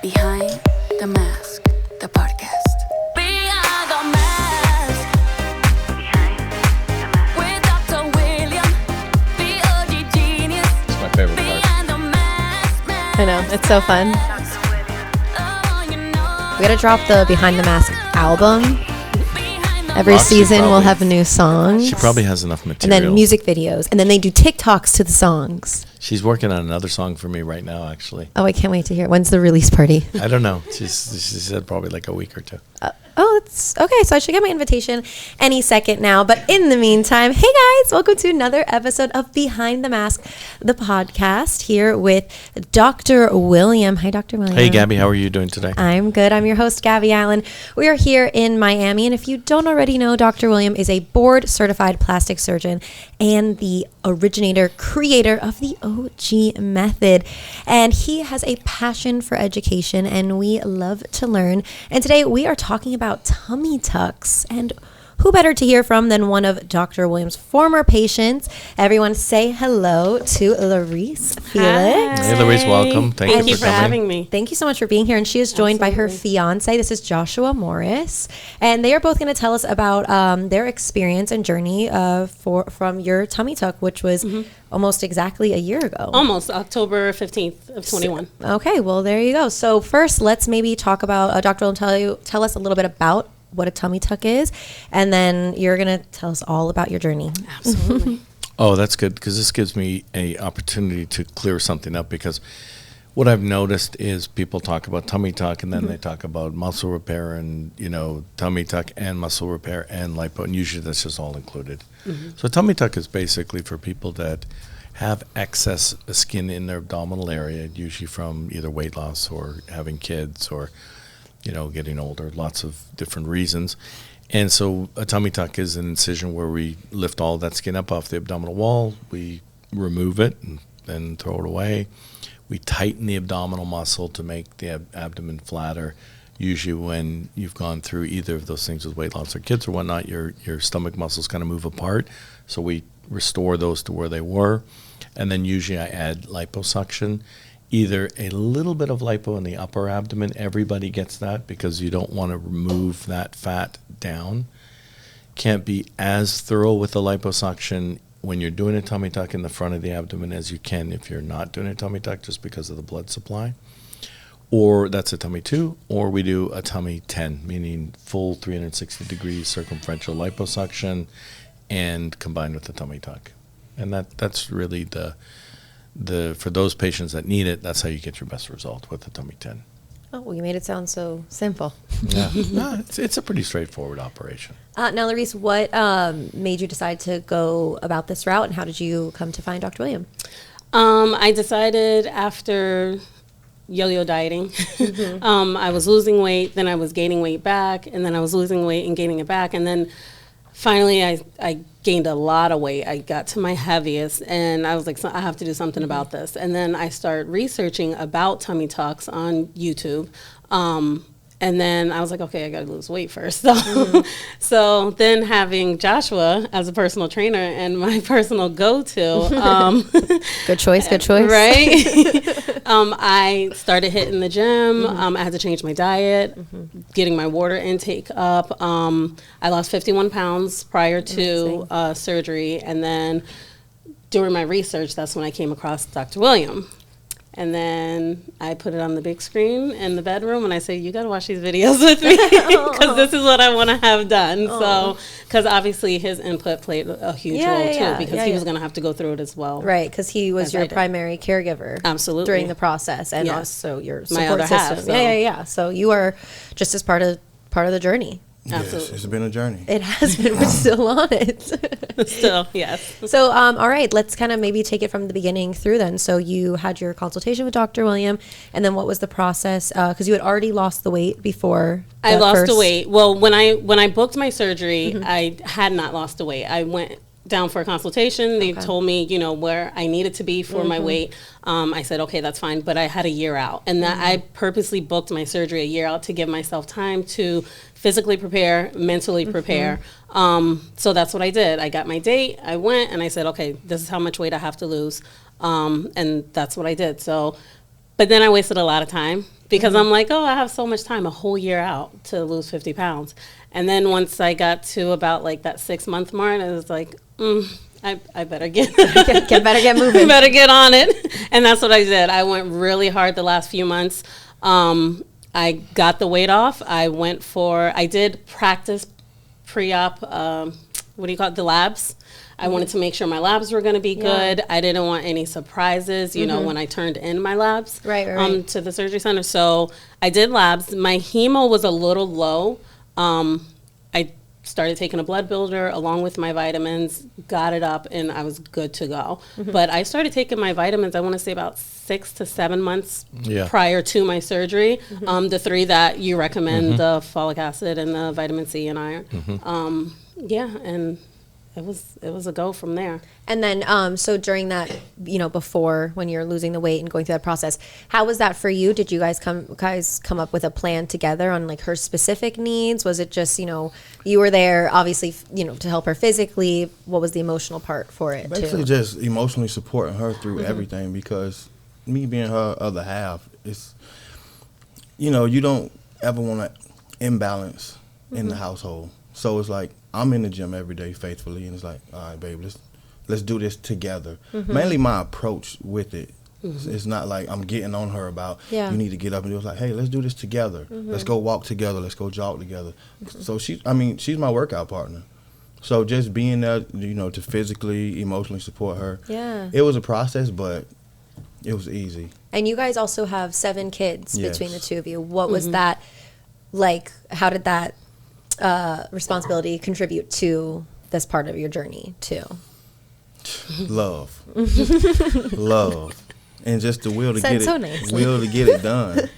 Behind the Mask, the podcast. Behind the Mask. Behind the Mask. With Dr. William, the OG genius. It's my favorite part. Behind the Mask. I know, it's so fun. We gotta drop the Behind the Mask album. Every Roxy season we'll probably- have new songs. She probably has enough and material. then music videos. And then they do TikToks to the songs. She's working on another song for me right now, actually. Oh, I can't wait to hear. When's the release party? I don't know. She said probably like a week or two. Oh, it's okay. So I should get my invitation any second now. But in the meantime, hey guys, welcome to another episode of Behind the Mask, the podcast, here with Dr. William. Hi, Dr. William. Hey, Gabby, how are you doing today? I'm good. I'm your host, Gabby Allen. We are here in Miami. And if you don't already know, Dr. William is a board certified plastic surgeon and the originator, creator of the OG method. And he has a passion for education and we love to learn. And today we are talking about tummy tucks, and who better to hear from than one of Dr. Williams' former patients. Everyone say hello to LaReese Felix. Hey, Laurice, welcome. Thank you for coming. having me. Thank you so much for being here. And she is joined by her fiance. This is Joshua Morris. And they are both going to tell us about their experience and journey from your tummy tuck, which was almost exactly a year ago. Almost October 15th of 21. Okay, well, there you go. So first, let's maybe talk about, Dr. will tell us a little bit about what a tummy tuck is, and then you're going to tell us all about your journey. Absolutely. Oh, that's good, because this gives me a opportunity to clear something up, because what I've noticed is people talk about tummy tuck, and then they talk about muscle repair and, tummy tuck and muscle repair and lipo, and usually that's just all included. So tummy tuck is basically for people that have excess skin in their abdominal area, usually from either weight loss or having kids or getting older, lots of different reasons. And so a tummy tuck is an incision where we lift all that skin up off the abdominal wall, we remove it and then throw it away. We tighten the abdominal muscle to make the abdomen flatter. Usually when you've gone through either of those things with weight loss or kids or whatnot, your stomach muscles kind of move apart. So we restore those to where they were. And then usually I add liposuction. Either a little bit of lipo in the upper abdomen, everybody gets that because you don't want to remove that fat down. Can't be as thorough with the liposuction when you're doing a tummy tuck in the front of the abdomen as you can if you're not doing a tummy tuck just because of the blood supply. Or that's a tummy 2, or we do a tummy 10, meaning full 360 degrees circumferential liposuction and combined with the tummy tuck. And that's really the for those patients that need it, that's how you get your best result with the tummy 10. Oh, well, you made it sound so simple. Yeah, no, it's a pretty straightforward operation. Now, Laurice, what made you decide to go about this route, and how did you come to find Dr. William? I decided after yo-yo dieting, I was losing weight, then I was gaining weight back, and then I was losing weight and gaining it back, and then finally I gained a lot of weight. I got to my heaviest, and I was like, I have to do something about this. And then I started researching about tummy tucks on YouTube. And then I was like, okay, I got to lose weight first. So, so then having Joshua as a personal trainer and my personal go-to. Good choice. Right? I started hitting the gym. I had to change my diet, getting my water intake up. I lost 51 pounds prior to surgery. And then during my research, that's when I came across Dr. William. And then I put it on the big screen in the bedroom, and I say, you got to watch these videos with me because this is what I want to have done. So, because obviously his input played a huge role, too, because he was going to have to go through it as well. Right, because he was your primary caregiver. Absolutely. During the process, and also your support my other system. half. So. Yeah. So you are just as part of the journey. Absolutely. Yes, it's been a journey. It has been. We're still on it. Still, yes. So, all right, let's kind of maybe take it from the beginning through then. So you had your consultation with Dr. William, and then what was the process? Because you had already lost the weight before. I lost the weight. Well, when I booked my surgery, I had not lost the weight. I went down for a consultation. They told me, where I needed to be for my weight. I said, okay, that's fine. But I had a year out. And that I purposely booked my surgery a year out to give myself time to physically prepare, mentally prepare. So that's what I did. I got my date. I went and I said, okay, this is how much weight I have to lose. And that's what I did. So But then I wasted a lot of time because I'm like, oh, I have so much time, a whole year out to lose 50 pounds. And then once I got to about like that 6-month mark, I was like, I better get moving. Better get on it. And that's what I did. I went really hard the last few months. I got the weight off. I did practice pre-op, what do you call it, the labs. I wanted to make sure my labs were going to be good. I didn't want any surprises, you know, when I turned in my labs to the surgery center. So I did labs. My hemo was a little low. I started taking a blood builder along with my vitamins, got it up, and I was good to go. But I started taking my vitamins, I want to say about 6 to 7 months prior to my surgery. The 3 that you recommend, the folic acid and the vitamin C and iron. And it was a go from there. And then, so during that, you know, before when you're losing the weight and going through that process, how was that for you? Did you guys come up with a plan together on like her specific needs? Was it just, you know, you were there obviously, you know, to help her physically? What was the emotional part for it? Basically, just emotionally supporting her through everything, because me being her other half, it's, you know, you don't ever want to imbalance in the household. So it's like, I'm in the gym every day faithfully, and it's like, all right, babe, let's do this together. Mainly my approach with it. It's not like I'm getting on her about, you need to get up and do it. It's like, hey, let's do this together. Let's go walk together. Let's go jog together. So she's my workout partner. So just being there, you know, to physically, emotionally support her. Yeah. It was a process, but it was easy. And you guys also have 7 kids between the two of you. What was that like? How did that responsibility contribute to this part of your journey too? Love. And just the will to get it will to get it done.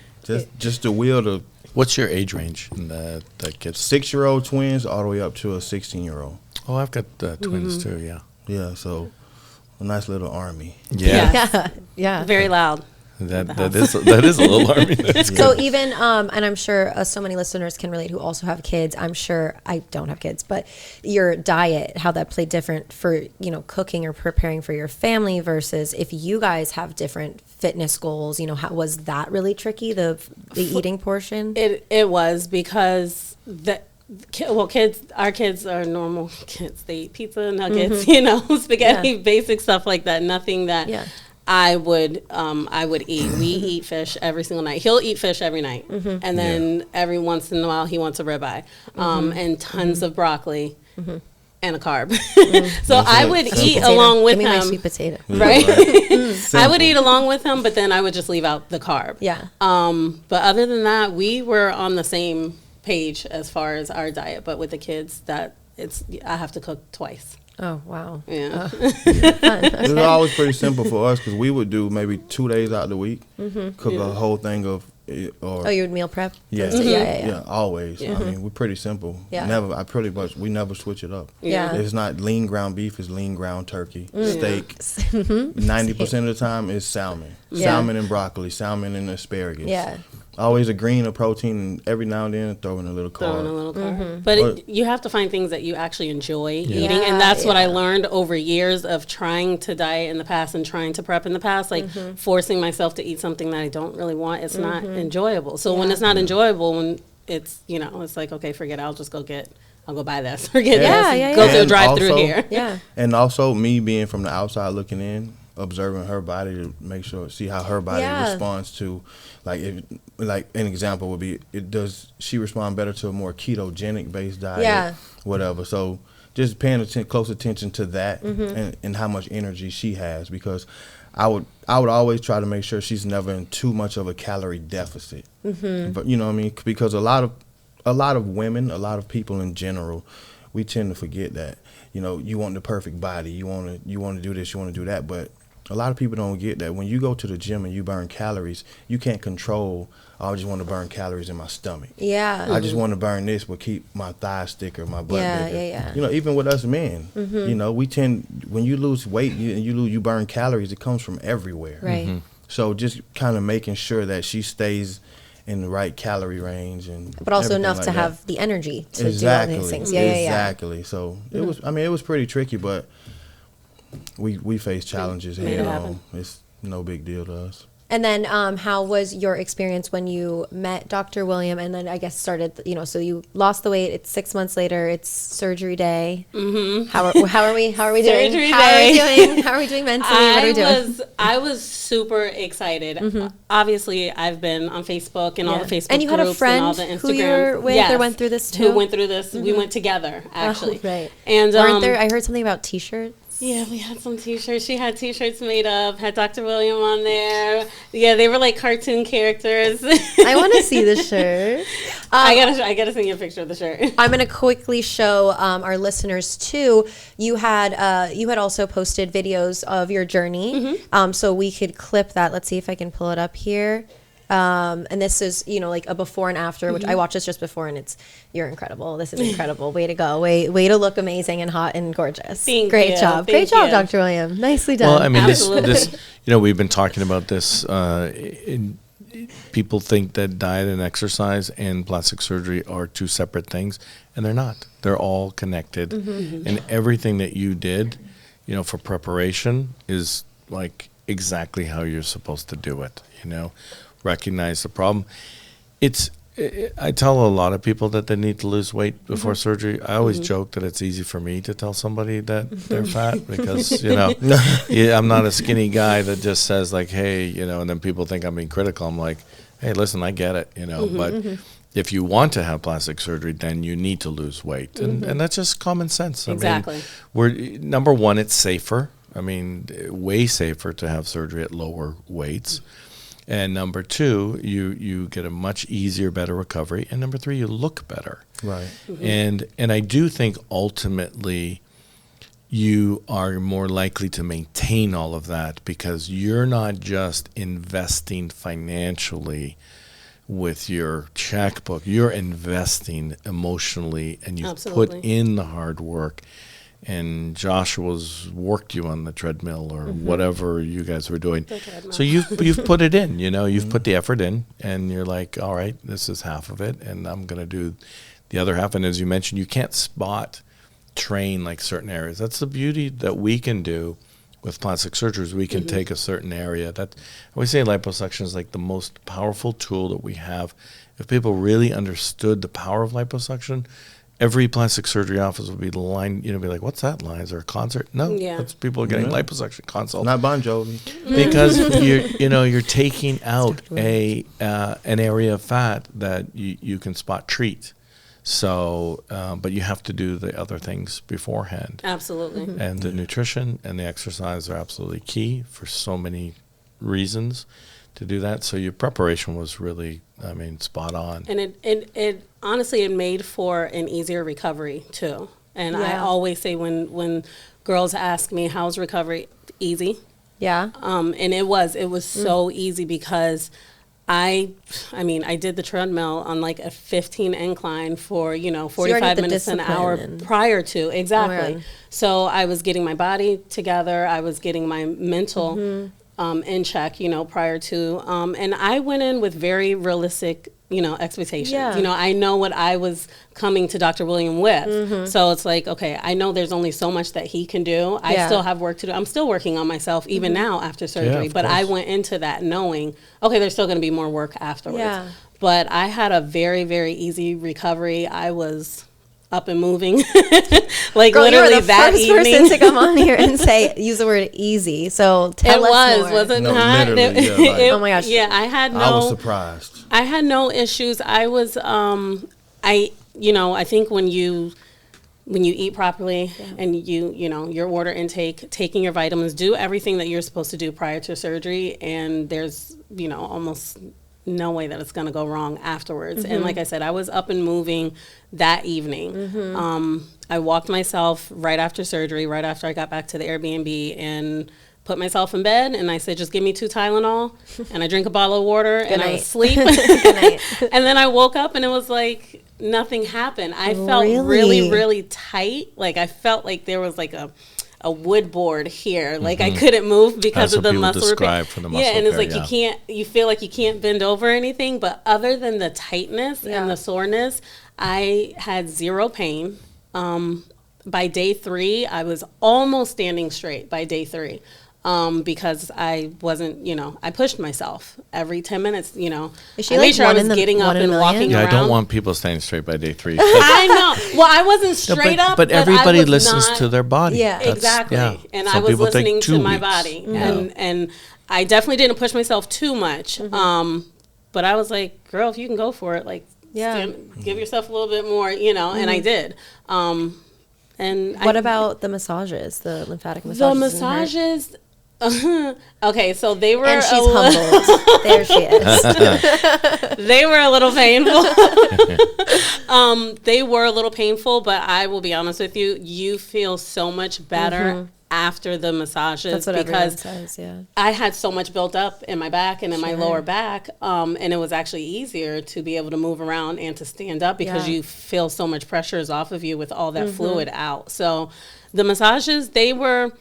Just the will to. What's your age range in the kids? 6-year-old twins all the way up to a 16-year-old. Oh, I've got twins too. Yeah, so a nice little army. Yeah. Very loud. That is a little army. So even and I'm sure so many listeners can relate who also have kids. I'm sure I don't have kids, but your diet, how that played different for, you know, cooking or preparing for your family versus if you guys have different fitness goals. You know, how was that really tricky? The eating portion. It was because our kids are normal kids. They eat pizza, nuggets, you know, spaghetti, basic stuff like that. Nothing that. I would eat. We eat fish every single night. He'll eat fish every night. And then every once in a while he wants a ribeye. And tons of broccoli and a carb. So I would eat along with him. Give me my sweet potato. Right? I would eat along with him, but then I would just leave out the carb. Yeah. But other than that, we were on the same page as far as our diet. But with the kids, I have to cook twice. Oh, wow. Yeah. It was always pretty simple for us because we would do maybe 2 days out of the week, cook a whole thing of. Or you would meal prep? Yeah, always. I mean, we're pretty simple. We never switch it up. It's not lean ground beef, it's lean ground turkey. Steak. 90% of the time is salmon. Salmon and broccoli, salmon and asparagus. Yeah. Always a green, a protein, and every now and then throw in a little carb. But you have to find things that you actually enjoy eating, and that's what I learned over years of trying to diet in the past and trying to prep in the past, like forcing myself to eat something that I don't really want. It's not enjoyable. So when it's not enjoyable, when it's, you know, it's like, okay, forget it. I'll go buy this. Forget this. Go to a drive-through here. Yeah. And also me being from the outside looking in, observing her body to make sure, see how her body responds to, like an example would be, does she respond better to a more ketogenic based diet, whatever. So just paying close attention to that and how much energy she has, because I would always try to make sure she's never in too much of a calorie deficit. But you know what I mean, because a lot of women, a lot of people in general, we tend to forget that, you know, you want the perfect body, you want to do this, you want to do that, but a lot of people don't get that when you go to the gym and you burn calories, you can't control, I just want to burn calories in my stomach. I just want to burn this, but keep my thighs thicker, my butt bigger. You know, even with us men, you know, we tend, when you lose weight, you burn calories, it comes from everywhere. Right. So just kind of making sure that she stays in the right calorie range, but also enough to have the energy to do all these things. Exactly. So it was pretty tricky, but we face challenges head on. It's no big deal to us. And then how was your experience when you met Dr. William and then I guess started, so you lost the weight, it's 6 months later, it's surgery day. Mm-hmm. How are we doing? Surgery How are we day. doing? How are we doing mentally? What are we doing? I was super excited. Mm-hmm. Obviously, I've been on Facebook and all the Facebook and you had groups a friend and all the Instagram. who you were with or went through this too? Who went through this. Mm-hmm. We went together, actually. Oh, right. And weren't there, I heard something about T-shirts. Yeah, we had some T-shirts. She had T-shirts made up, had Dr. William on there. Yeah, they were like cartoon characters. I want to see the shirt. I gotta send you a picture of the shirt. I'm gonna quickly show our listeners too. You had also posted videos of your journey, so we could clip that. Let's see if I can pull it up here. And this is, like a before and after, which I watched this just before, and you're incredible. This is incredible. Way to go. Way to look amazing and hot and gorgeous. Great job, Dr. William. Nicely done. Well, I mean, this we've been talking about this. People think that diet and exercise and plastic surgery are two separate things, and they're not. They're all connected, and everything that you did, for preparation is like exactly how you're supposed to do it. Recognize the problem. I tell a lot of people that they need to lose weight before surgery. I always joke that it's easy for me to tell somebody that they're fat because, I'm not a skinny guy that just says like, hey, and then people think I'm being critical. I'm like, hey, listen, I get it, but if you want to have plastic surgery, then you need to lose weight. And that's just common sense. Exactly. I mean, number one, it's safer. I mean, way safer to have surgery at lower weights. And number two, you get a much easier, better recovery. And number three, you look better. Right. And I do think ultimately you are more likely to maintain all of that because you're not just investing financially with your checkbook. You're investing emotionally, and you've put in the hard work. And Joshua's worked you on the treadmill or whatever you guys were doing. So you've put it in, you've put the effort in, and you're like, all right, this is half of it, and I'm going to do the other half. And as you mentioned, you can't spot train like certain areas. That's the beauty that we can do with plastic surgery. We can take a certain area. I always say liposuction is like the most powerful tool that we have. If people really understood the power of liposuction, every plastic surgery office would be lined, be like, what's that line? Is there a concert? No, that's people getting liposuction consults. Not Bon Jovi. Because you're taking out an area of fat that you can spot treat. So, but you have to do the other things beforehand. Absolutely. And the nutrition and the exercise are absolutely key for so many reasons to do that. So your preparation was really, spot on. And it honestly, it made for an easier recovery too. And I always say when girls ask me, how's recovery? Easy. Yeah. And it was so easy because I did the treadmill on like a 15 incline for, 45 minutes an hour prior to. Exactly. Oh, so I was getting my body together. I was getting my mental in check, prior to. And I went in with very realistic, expectations. Yeah. I know what I was coming to Dr. William with. So it's like, okay, I know there's only so much that he can do. I still have work to do. I'm still working on myself even now after surgery. But I went into that knowing, okay, there's still going to be more work afterwards. Yeah. But I had a very, very easy recovery. I was up and moving, like Girl, literally you were the that first evening. person to come on here and use the word easy. So tell us more. Was it no, not? Oh my gosh! Yeah, I was surprised. I had no issues. I was, I think when you eat properly and your water intake, taking your vitamins, do everything that you're supposed to do prior to surgery, and there's almost no way that it's going to go wrong afterwards. And like I said, I was up and moving that evening. I walked myself right after surgery, right after I got back to the Airbnb, and put myself in bed, and I said, just give me 2 Tylenol, and I drink a bottle of water, and I was asleep. And then I woke up, and it was like nothing happened. I felt really, really tight. Like I felt like there was like a wood board here, like I couldn't move because of the muscle repair. For the muscle and it's like repair, you feel like you can't bend over anything, but other than the tightness and the soreness, I had zero pain. By day 3, I was almost standing straight by day 3. because I wasn't, I pushed myself every 10 minutes, Is she I like made sure I one was in the- getting up one in and a walking million? Yeah, around. I don't want people staying straight by day 3. I know. Well, I wasn't straight up, but I everybody was listens not- to their body. Yeah. Exactly. And Some I was people take listening 2 to my weeks. body. Yeah. And I definitely didn't push myself too much. But I was like, girl, if you can go for it, like, give yourself a little bit more, and I did. And What about the massages, the lymphatic massages? the in her? massages? Okay, so they were And she's humbled. There she is. they were a little painful. They were a little painful, but I will be honest with you, you feel so much better after the massages. That's what everyone because says, yeah. I had so much built up in my back and in my lower back, and it was actually easier to be able to move around and to stand up because you feel so much pressure is off of you with all that fluid out. So the massages, they weren't,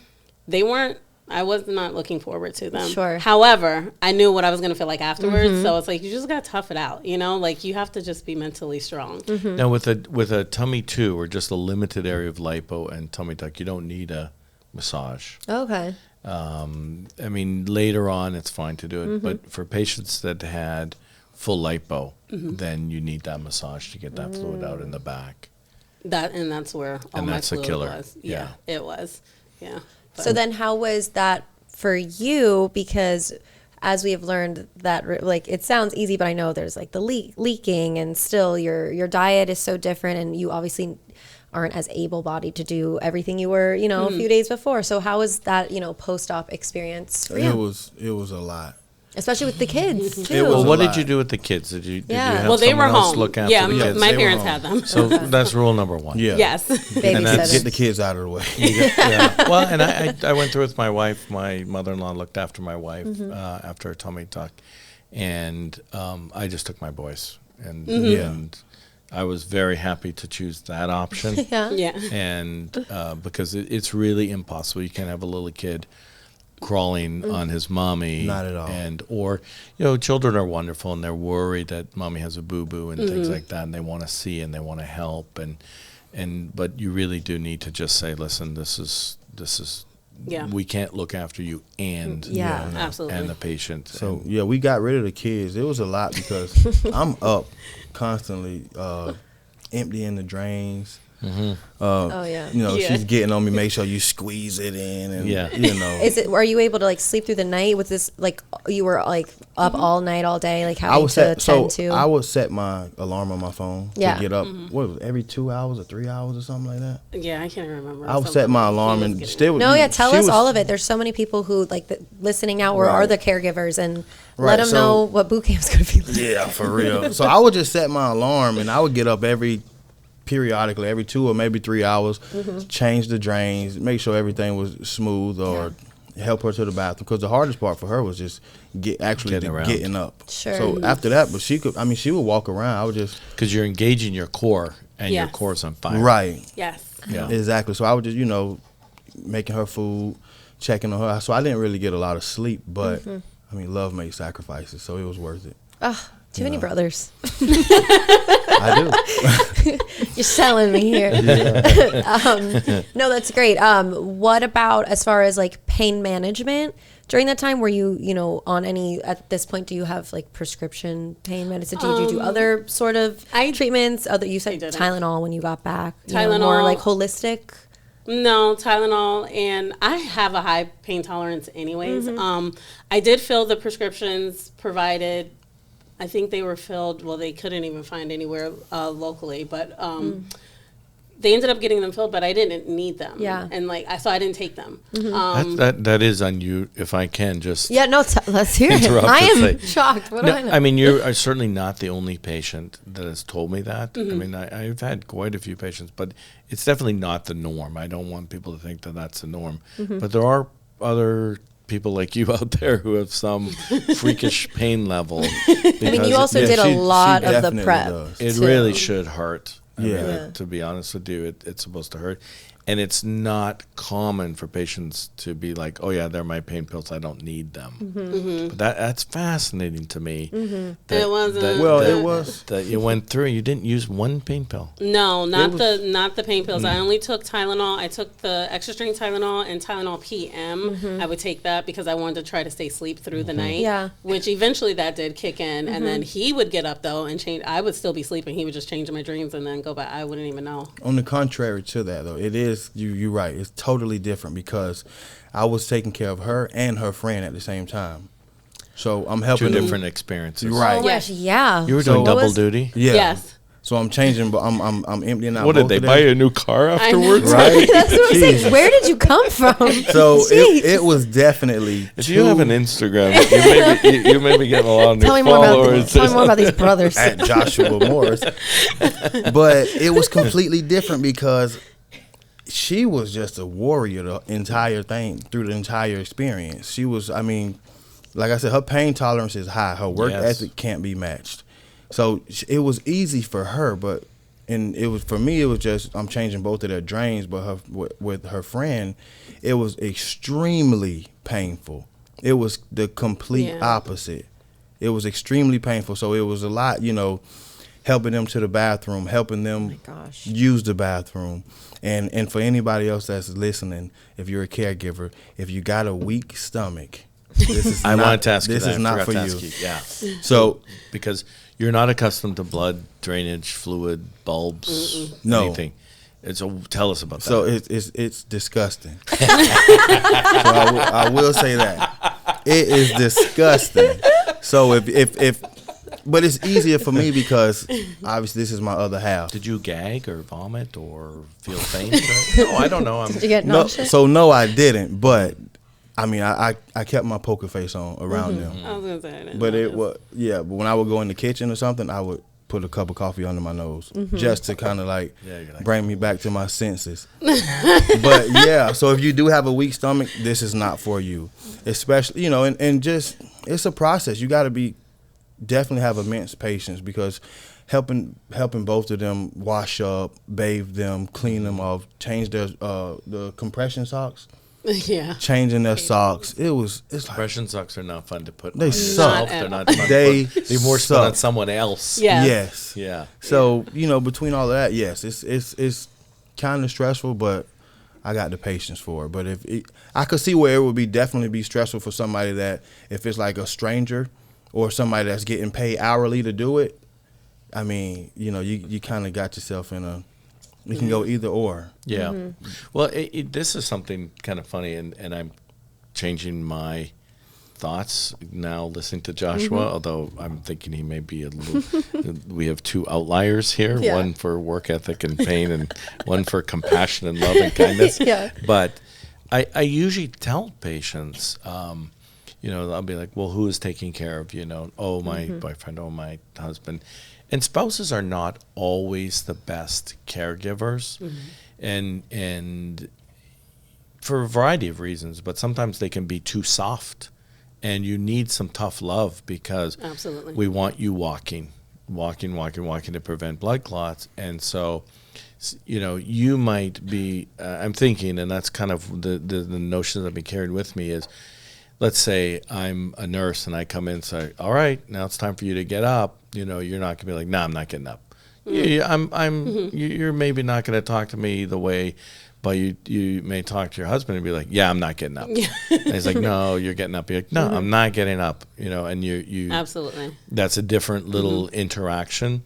I was not looking forward to them. Sure. However, I knew what I was going to feel like afterwards. So it's like, you just got to tough it out, like you have to just be mentally strong. Now with a tummy 2 or just a limited area of lipo and tummy tuck, you don't need a massage. Okay. I mean, later on it's fine to do it, but for patients that had full lipo, then you need that massage to get that fluid out in the back. That's where all And my that's a fluid killer. was. Yeah. It was. Yeah. So then how was that for you? Because as we have learned that, it sounds easy, but I know there's like the leaking and still your diet is so different and you obviously aren't as able-bodied to do everything you were, a few days before. So how was that, post-op experience for you? It was a lot. Especially with the kids, too. It was Well, a what lot. did you do with the kids? Did you Yeah. have Well, they were someone else home. look after Yeah, the kids? my they were parents home. had them. So that's rule number 1. Yeah. Yes. Babysitters. Get the kids out of the way. Yeah. Well, and I went through with my wife. My mother-in-law looked after my wife after her tummy tuck, and I just took my boys, and I was very happy to choose that option. Yeah. And because it's really impossible. You can't have a little kid crawling on his mommy. Not at all. And or children are wonderful and they're worried that mommy has a boo-boo and things like that, and they want to see and they want to help and but you really do need to just say, listen, this is we can't look after you and Absolutely. and the patient. So we got rid of the kids. It was a lot because I'm up constantly emptying the drains. She's getting on me. Make sure you squeeze it in, and Are you able to sleep through the night? Was this you were up all night, all day, I having would to tend to? I would set my alarm on my phone to get up. What was it, every 2 hours or 3 hours or something like that? Yeah, I can't remember. I would set my alarm and still. Tell us all of it. There's so many people who listening out or are the caregivers and let them know what boot camp's going to be like. Yeah, for real. So I would just set my alarm and I would get up periodically, every 2 or maybe 3 hours, change the drains, make sure everything was smooth, or help her to the bathroom. Because the hardest part for her was just getting up. Sure. So after that, but she would walk around. I would just because you're engaging your core and your core's on fire. right. Yes. Yeah. Exactly. So I would just making her food, checking on her. So I didn't really get a lot of sleep, but love makes sacrifices, so it was worth it. Too many brothers. I do. You're selling me here. No, that's great. What about as far as pain management during that time? Were you, on any, at this point, do you have prescription pain medicine? Do you do other sort of treatments? You said Tylenol when you got back. Tylenol. More holistic? No, Tylenol, and I have a high pain tolerance anyways. I did fill the prescriptions provided. I think they were filled, well, they couldn't even find anywhere locally, but they ended up getting them filled, but I didn't need them. Yeah. And so I didn't take them. That is on you, if I can just Let's hear it. I am shocked. What do I know? I mean, you're certainly not the only patient that has told me that. I mean, I've had quite a few patients, but it's definitely not the norm. I don't want people to think that that's the norm. But there are other people like you out there who have some freakish pain level. You also did a lot of the prep. It really should hurt. I mean, to be honest with you, it's supposed to hurt. And it's not common for patients to be like, oh, yeah, they're my pain pills. I don't need them. But that's fascinating to me. It wasn't. It was. That you went through and you didn't use one pain pill. No, not the pain pills. I only took Tylenol. I took the extra strength Tylenol and Tylenol PM. I would take that because I wanted to try to stay asleep through the night. Yeah. Which eventually that did kick in. And then he would get up, though, and change. I would still be sleeping. He would just change my dreams and then go back. I wouldn't even know. On the contrary to that, though, it is, you're right. It's totally different because I was taking care of her and her friend at the same time. So I'm helping Two different experiences. Right. Oh, gosh, yeah. You were doing double duty? Yeah. Yes. So I'm changing, but I'm emptying out. What did both they of them. buy you a new car afterwards? Right. That's what I'm saying. Where did you come from? So Jeez. it was definitely. If you have an Instagram, you may be getting a lot of new Tell me more followers. about these brothers. At Joshua Morris. But it was completely different because she was just a warrior the entire thing, through the entire experience. She was, I mean, like I said, her pain tolerance is high. Her work ethic can't be matched. So it was easy for her, but it was, for me, it was just, I'm changing both of their drains, but with her friend, it was extremely painful. It was the complete opposite. It was extremely painful. So it was a lot, helping them to the bathroom, helping them use the bathroom. And for anybody else that's listening, if you're a caregiver, if you got a weak stomach, this is I wanted to ask you this that. is I not for forgot to you. ask you. Yeah. So because you're not accustomed to blood drainage, fluid, bulbs, anything. Tell us about that. So it's disgusting. So I will say that it is disgusting. So if but it's easier for me because obviously this is my other half. Did you gag or vomit or feel faint? No, I don't know. Did you get No, nauseous? so no, I didn't. But I mean, I kept my poker face on around them. I was going to say that. But it was, But when I would go in the kitchen or something, I would put a cup of coffee under my nose just to kind of like bring me back to my senses. But yeah, so if you do have a weak stomach, this is not for you. Especially, and just, it's a process. You got to definitely have immense patience because helping both of them wash up, bathe them, clean them off, change their the compression socks. Yeah. Changing their socks. It's like Compression socks are not fun to put They on suck. yourself. They're not fun They to put. They're more fun on suck. someone else. Yeah. yes. Yeah. So, between all of that, yes, it's kind of stressful, but I got the patience for it. But I could see where it would definitely be stressful for somebody that, if it's like a stranger or somebody that's getting paid hourly to do it, I mean, you kind of got yourself in a, you can go either or. Yeah. Well, this is something kind of funny, and I'm changing my thoughts now listening to Joshua, although I'm thinking he may be a little, we have two outliers here, one for work ethic and pain and one for compassion and love and kindness. But I usually tell patients, I'll be like, well, who is taking care of, oh, my boyfriend, oh, my husband. And spouses are not always the best caregivers, and for a variety of reasons, but sometimes they can be too soft, and you need some tough love because we want you walking to prevent blood clots. And so, you might be, I'm thinking, and that's kind of the notion that I've been carrying with me is, let's say I'm a nurse and I come in and say, all right, now it's time for you to get up. You're not going to be like, no, I'm not getting up. You're maybe not going to talk to me the way, but you may talk to your husband and be like, yeah, I'm not getting up. And he's like, no, you're getting up. You're like, no, I'm not getting up. And you absolutely. That's a different little interaction.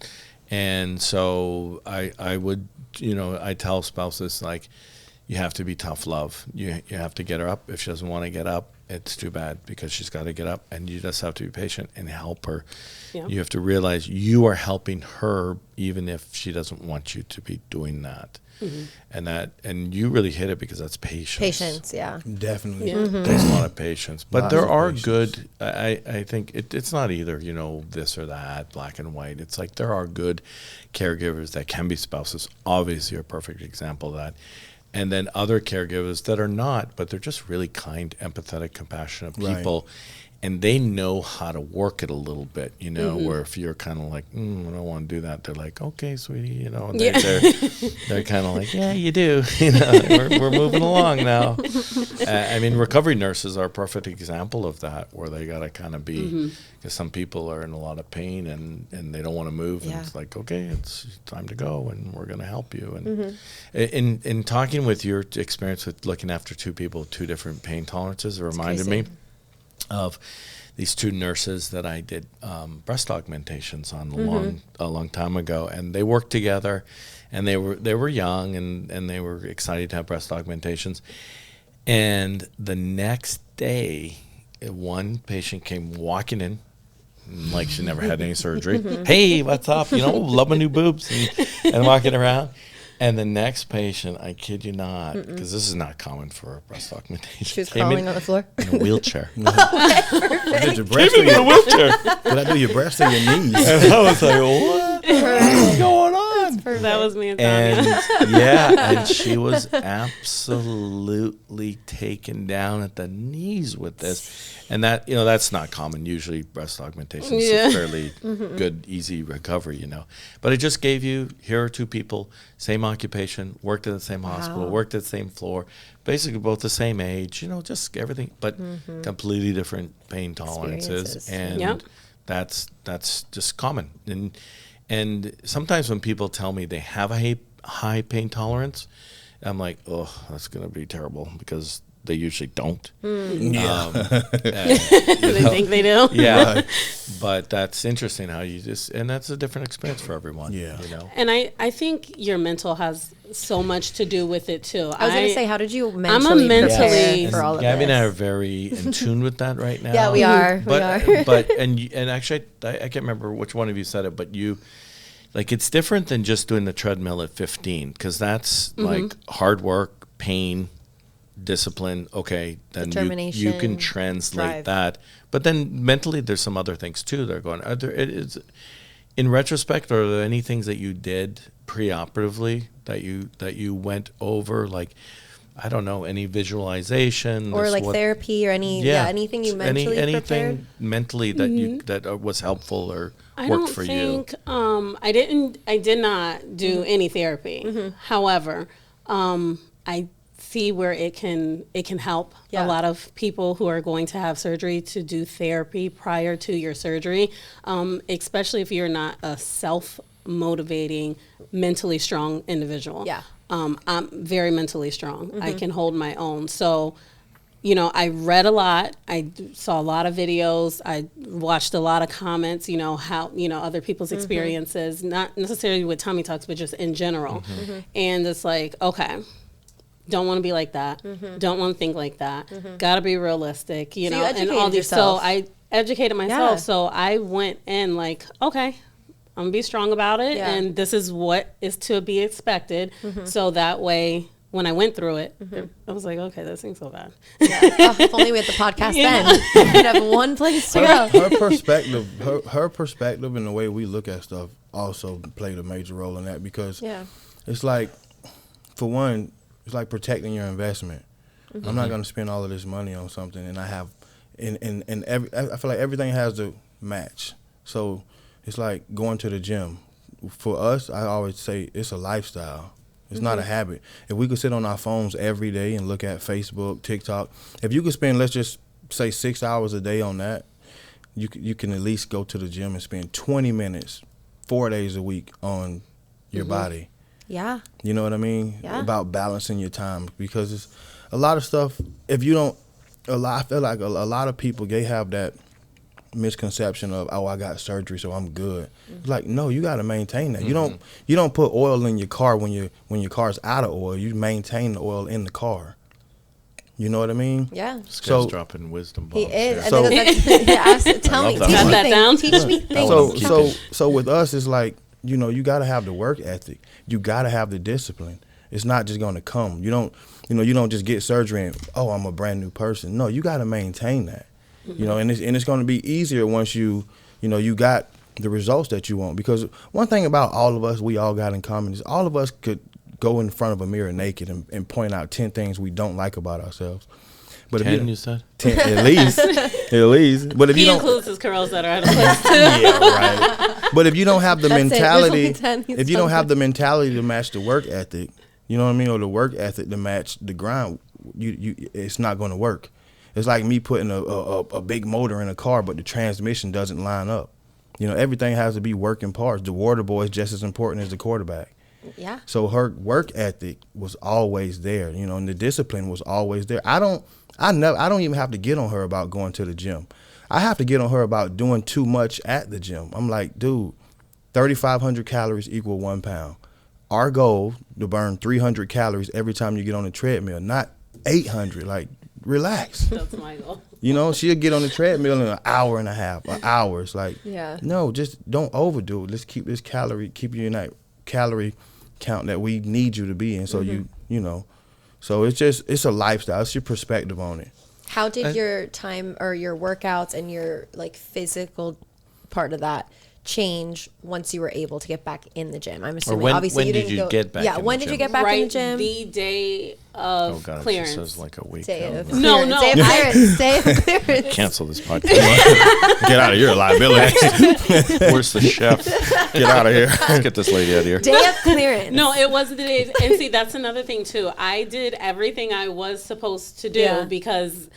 And so I would, I tell spouses, like, you have to be tough love. You have to get her up. If she doesn't want to get up, it's too bad because she's got to get up, and you just have to be patient and help her. Yeah. You have to realize you are helping her even if she doesn't want you to be doing that. And you really hit it because that's patience. Patience, yeah. Definitely. Yeah. There's a lot of patience. But Lots there of are patience. good, I think it's not either, this or that, black and white. It's like there are good caregivers that can be spouses. Obviously, you're a perfect example of that. And then other caregivers that are not, but they're just really kind, empathetic, compassionate people. and they know how to work it a little bit, you know, where if you're kind of like, I don't want to do that, they're like, okay, sweetie, you know, and they're kind of like, yeah, you do, you know, we're moving along now. I mean, recovery nurses are a perfect example of that, where they got to kind of be, because some people are in a lot of pain and they don't want to move, and it's like, okay, it's time to go, and we're going to help you. And in talking with your experience with looking after two people with two different pain tolerances, it reminded me of these two nurses that I did breast augmentations on a long time ago, and they worked together, and they were young, and they were excited to have breast augmentations. And the next day, one patient came walking in like she never had any surgery. Hey, what's up? You know, love my new boobs, and walking around. And the next patient, I kid you not, because this is not common for a breast augmentation. She was crawling on the floor? In a wheelchair. I did your breast Came in a wheelchair. Did I do your breast or your knees? And I was like, what is going on? That was me and Tanya. And and she was absolutely taken down at the knees with this. And that, you know, that's not common. Usually breast augmentation is a fairly good, easy recovery, you know. But it just gave you, here are two people, same occupation, worked at the same hospital, worked at the same floor, basically both the same age, you know, just everything, but completely different pain tolerances. And that's just common. And sometimes when people tell me they have a high pain tolerance, I'm like, oh, that's going to be terrible, because they usually don't. They think they do. Yeah. Right. But that's interesting how you and that's a different experience for everyone. Yeah. You know? And I think your mental has so much to do with it too. I was going to say, how did you mentally prepare for all of this? Gabby and I are very in tune with that right now. Yeah, we are. But actually, I can't remember which one of you said it, but you, like, it's different than just doing the treadmill at 15, because that's like hard work, pain, discipline. Okay, then you can translate that. But then mentally, there's some other things too that are going. In retrospect, are there any things that you did preoperatively that you went over, like, I don't know, any visualization or like therapy or anything you mentally anything mentally that you that was helpful or worked for you? I did not do any therapy. However, I see where it can help a lot of people who are going to have surgery to do therapy prior to your surgery, especially if you're not a self-motivating, mentally strong individual. I'm very mentally strong. I can hold my own. So, you know, I read a lot. I saw a lot of videos. I watched a lot of comments, you know, how, you know, other people's experiences, not necessarily with tummy tucks, but just in general. And it's like, okay, don't want to be like that. Don't want to think like that. Got to be realistic, you know, and all these. So I educated myself. So I went in like, okay, I'm gonna be strong about it, and this is what is to be expected. So that way, when I went through it, I was like, okay, this ain't so bad. If only we had the podcast then. We'd have one place to go. Her perspective and the way we look at stuff also played a major role in that, because it's like, for one, it's like protecting your investment. I'm not gonna spend all of this money on something, and I have, I feel like everything has to match. So it's like going to the gym. For us, I always say it's a lifestyle. It's not a habit. If we could sit on our phones every day and look at Facebook, TikTok, if you could spend, let's just say 6 hours a day on that, you can at least go to the gym and spend 20 minutes, 4 days a week on your body. Yeah. You know what I mean? Yeah. About balancing your time, because it's a lot of stuff. If you don't, I feel like a lot of people, they have that misconception of, oh, I got surgery, so I'm good. It's like, no, you got to maintain that. You don't put oil in your car when your car's out of oil. You maintain the oil in the car. You know what I mean? Yeah. This guy's dropping wisdom bombs. He is. So, tell me. Got that down? Teach me things. So with us, it's like, you know, you got to have the work ethic. You got to have the discipline. It's not just going to come. You don't just get surgery and, oh, I'm a brand new person. No, you got to maintain that. You know, and it's going to be easier once you got the results that you want. Because one thing about all of us, we all got in common, is all of us could go in front of a mirror naked and point out 10 things we don't like about ourselves. But 10, you said? 10 at least, at least. But if He you don't, includes his curls that are out of place too. yeah, right. But if you don't have the That's it. There's mentality, only 10. He's if you don't done. have the mentality to match the work ethic, you know what I mean, or the work ethic to match the grind, it's not going to work. It's like me putting a big motor in a car, but the transmission doesn't line up. You know, everything has to be working parts. The water boy is just as important as the quarterback. Yeah. So her work ethic was always there, you know, and the discipline was always there. I don't even have to get on her about going to the gym. I have to get on her about doing too much at the gym. I'm like, dude, 3,500 calories equal 1 pound. Our goal to burn 300 calories every time you get on the treadmill, not 800. Like, relax. That's my goal. You know, she'll get on the treadmill in an hour and a half, an hour. It's like, Yeah. no, just don't overdo it. Let's keep keep you in that calorie count that we need you to be in. So you know, so it's a lifestyle. It's your perspective on it. How did your time or your workouts and your like physical part of that change once you were able to get back in the gym? I'm assuming when- obviously when you did didn't you go. get back Yeah, in when the did you gym? get back Right in the gym? the day Oh, of God, it clearance. just says like a week. Day of Don't No, clearance. no, Day of I- clearance. Day of clearance. cancel this podcast. Get out of here, liability. Where's the chef? Get out of here. Let's get this lady out of here. Day of clearance. No, it wasn't the day. And see, that's another thing too. I did everything I was supposed to do Yeah. because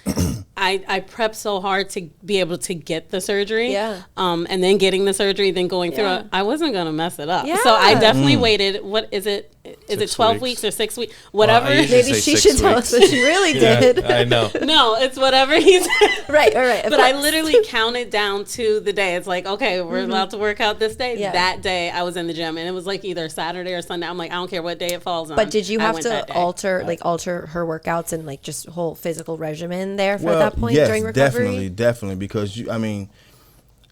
I prepped so hard to be able to get the surgery. Yeah. And then getting the surgery, then going through Yeah. it, I wasn't gonna mess it up. Yeah. So I definitely waited. What is it? Is it 6 12 weeks. weeks or 6 weeks? Whatever. I usually Maybe say she 6 should tell us weeks. what she really did. Yeah, I know. No, it's whatever he said. Right, all right. of But I course. literally counted down to the day. It's like, okay, we're allowed to work out this day. Yeah. That day I was in the gym, and it was like either Saturday or Sunday. I'm like, I don't care what day it falls on. But did you I have went that to day. alter her workouts and like just whole physical regimen there for Well, that point yes, during recovery? definitely, because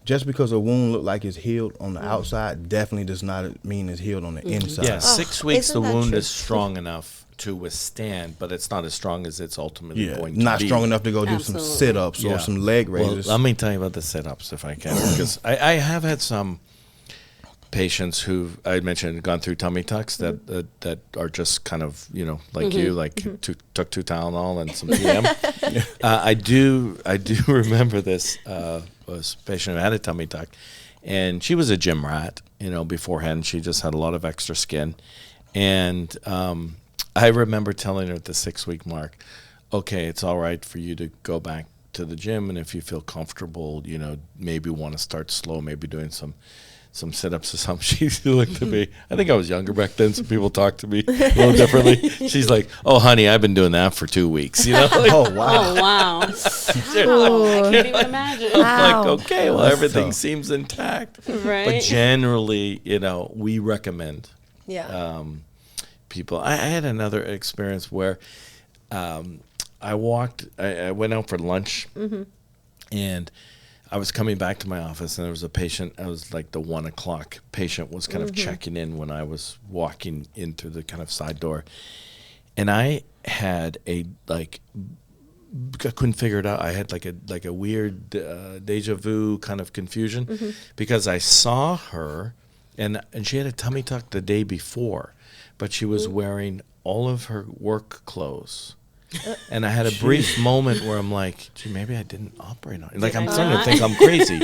just because a wound look like it's healed on the outside definitely does not mean it's healed on the inside. Yeah, 6 weeks, the isn't that wound true? is strong enough to withstand, but it's not as strong as it's ultimately Yeah, going to not be. strong enough to go do some Absolutely. sit-ups or some leg raises. Well, let me tell you about the sit-ups if I can, because I have had some patients who I mentioned gone through tummy tucks that are just kind of, you know, like you, like took 2 Tylenol and some PM. I do remember this was a patient who had a tummy tuck, and she was a gym rat, you know, beforehand. She just had a lot of extra skin, and I remember telling her at the 6-week mark, okay, it's all right for you to go back to the gym, and if you feel comfortable, you know, maybe want to start slow, maybe doing some sit-ups or something. She looked at me. I think I was younger back then, so people talked to me a little differently. She's like, "Oh, honey, I've been doing that for 2 weeks." You know? Like, oh wow. Oh, wow. I can't even imagine. Wow. like, okay, well, That's everything tough. seems intact. Right. But generally, you know, we recommend Yeah. people. I had another experience where I went out for lunch, and I was coming back to my office, and there was a patient. I was like the 1 o'clock patient was kind of checking in when I was walking in through the kind of side door, and I had I couldn't figure it out. I had like a weird deja vu kind of confusion because I saw her, and she had a tummy tuck the day before, but she was wearing all of her work clothes. And I had a brief moment where I'm like, gee, maybe I didn't operate on her. Like, I'm starting to think I'm crazy.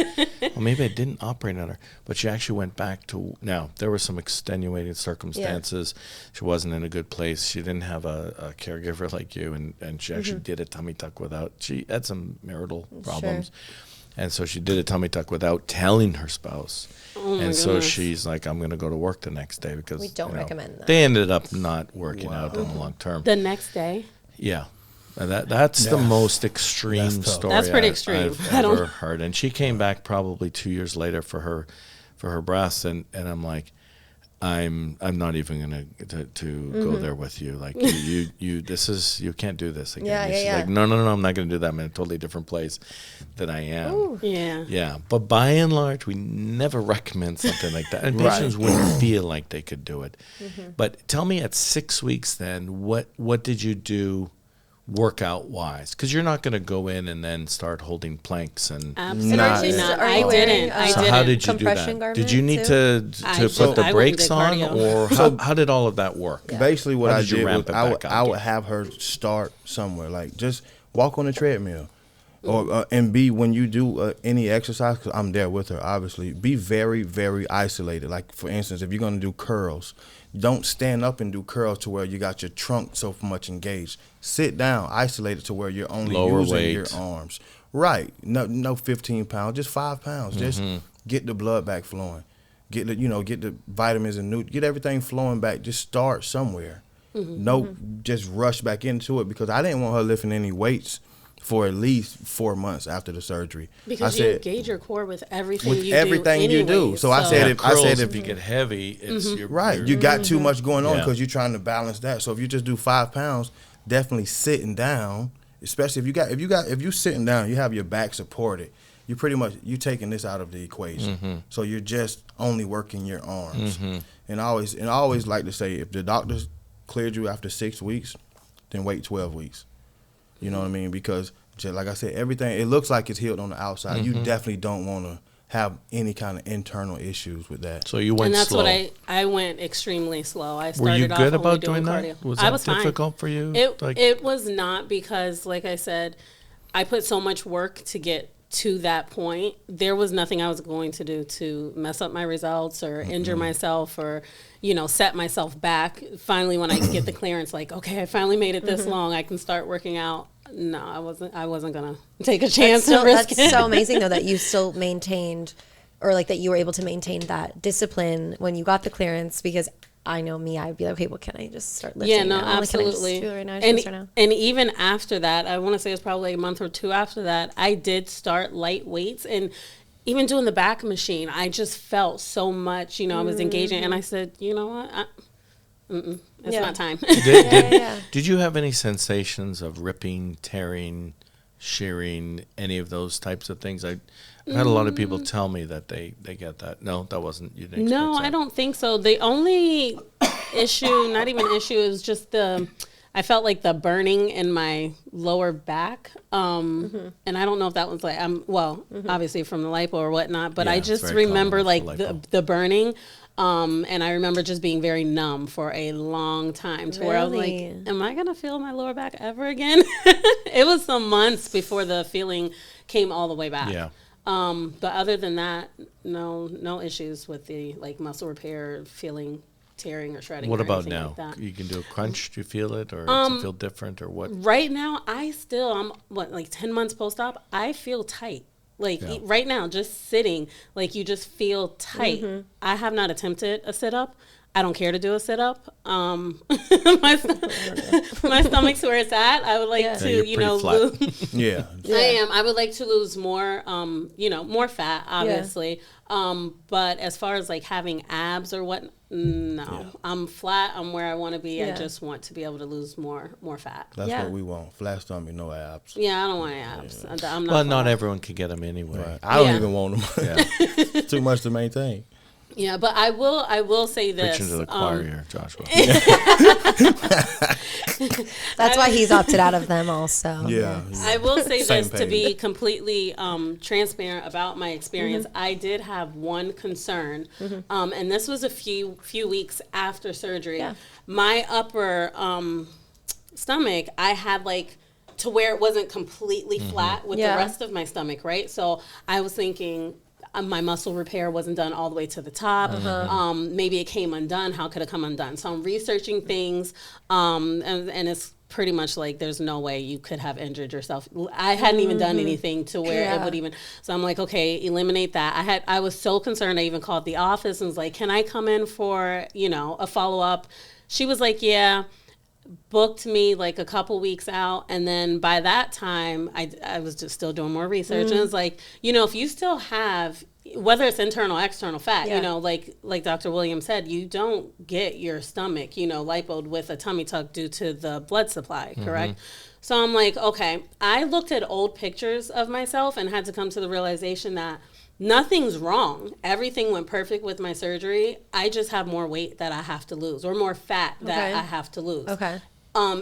Well, maybe I didn't operate on her. But she actually went back to, now, there were some extenuating circumstances. She wasn't in a good place. She didn't have a caregiver like you, and she actually did a tummy tuck without, she had some marital problems. And so she did a tummy tuck without telling her spouse. And so she's like, I'm going to go to work the next day because We don't recommend that. They ended up not working out in the long term. The next day. Yeah. That's the most extreme That's tough. story That's pretty I've extreme. I don't- ever heard. And she came back probably 2 years later for her breasts, and I'm like, I'm not even gonna to go there with you. Like you you can't do this again. Yeah, And yeah, she's yeah. like, no, I'm not gonna do that. I'm in a totally different place than I am. Yeah. Yeah, but by and large, we never recommend something like that. And Right. patients wouldn't feel like they could do it. But tell me, at 6 weeks, then what did you do workout wise? Because you're not going to go in and then start holding planks and. Absolutely Nah. not. Are I you wearing, didn't. I So didn't. how did you do Compression that? Did garment you need too? to I put should- the I wouldn't brakes do on, cardio. or how did all of that work? Basically, what How I did you did was ramp it I back would, up I would again? have her start somewhere, like just walk on the treadmill. Or and be, when you do any exercise, because I'm there with her, obviously, be very, very isolated. Like, for instance, if you're going to do curls, don't stand up and do curls to where you got your trunk so much engaged. Sit down, isolated to where you're only Lower using weight. your arms. Right. No 15 pounds, just 5 pounds. Just get the blood back flowing. Get the vitamins and get everything flowing back. Just start somewhere. Just rush back into it, because I didn't want her lifting any weights for at least 4 months after the surgery. Because you engage your core with everything you do. Anyways, So I said, if you get heavy, it's you got too much going on, because you're trying to balance that. So if you just do 5 pounds, definitely sitting down, especially if you sitting down, you have your back supported. You pretty much, you taking this out of the equation. So you're just only working your arms. And I always like to say, if the doctors cleared you after 6 weeks, then wait 12 weeks. You know what I mean? Because, just like I said, everything, it looks like it's healed on the outside. You definitely don't want to have any kind of internal issues with that. So you went slow. And that's what I went extremely slow. I started Were you good off about doing that? cardio. Was I that was difficult for you? It was not, because, like I said, I put so much work to get to that point. There was nothing I was going to do to mess up my results or injure myself or, set myself back. Finally, when I get the clearance, like, okay, I finally made it this long, I can start working out. No, I wasn't gonna take a chance and risk it. That's so amazing, though, that you still maintained, or like that you were able to maintain that discipline when you got the clearance. Because I know me, I'd be like, okay, well, can I just start lifting? Yeah, no, now? absolutely. Like, can I just do it right now? And even after that, I want to say it's probably a month or two after that, I did start light weights. And even doing the back machine, I just felt so much, I was engaging. And I said, you know what? It's not time. Did you have any sensations of ripping, tearing, shearing, any of those types of things? I've had a lot of people tell me that they get that. No, that wasn't. You didn't No, expect that. I don't think so. The only issue, not even issue, is just I felt like the burning in my lower back. And I don't know if that was like, obviously from the lipo or whatnot, but I just remember like the burning. And I remember just being very numb for a long time to where I was like, am I going to feel my lower back ever again? It was some months before the feeling came all the way back. Yeah. But other than that, no issues with the like muscle repair, feeling tearing or shredding. What or about anything now? Like that. You can do a crunch. Do you feel it, or does it feel different, or what? Right now, I'm 10 months post-op. I feel tight. Right now, just sitting, like you just feel tight. I have not attempted a sit-up. I don't care to do a sit-up. My stomach's where it's at. I would like to, lose. Yeah. I am. I would like to lose more, more fat, obviously. But as far as like having abs or what, no. Yeah. I'm flat. I'm where I want to be. Yeah. I just want to be able to lose more fat. That's what we want. Flat stomach, no abs. Yeah, I don't want abs. Yeah. I'm not. Well, not everyone can get them anyway. Right. I don't even want them. Yeah. Too much to maintain. Yeah, but I will say this. Preaching to the choir here, Joshua. That's why he's opted out of them also. Yeah. I will say this to be completely transparent about my experience. I did have one concern, and this was a few weeks after surgery. Yeah. My upper stomach, I had like to where it wasn't completely flat with the rest of my stomach, right? So I was thinking, my muscle repair wasn't done all the way to the top. Maybe it came undone. How could it come undone? So I'm researching things, and it's pretty much like there's no way you could have injured yourself. I hadn't even done anything to where it would even. So I'm like, okay, eliminate that. I was so concerned. I even called the office and was like, can I come in for a follow up? She was like, yeah. Booked me like a couple weeks out, and then by that time I was just still doing more research, and it's like, if you still have, whether it's internal or external fat, like Dr. Williams said, you don't get your stomach lipoed with a tummy tuck due to the blood supply, correct? So I'm like, okay, I looked at old pictures of myself and had to come to the realization that nothing's wrong. Everything went perfect with my surgery. I just have more weight that I have to lose, or more fat that I have to lose. Okay.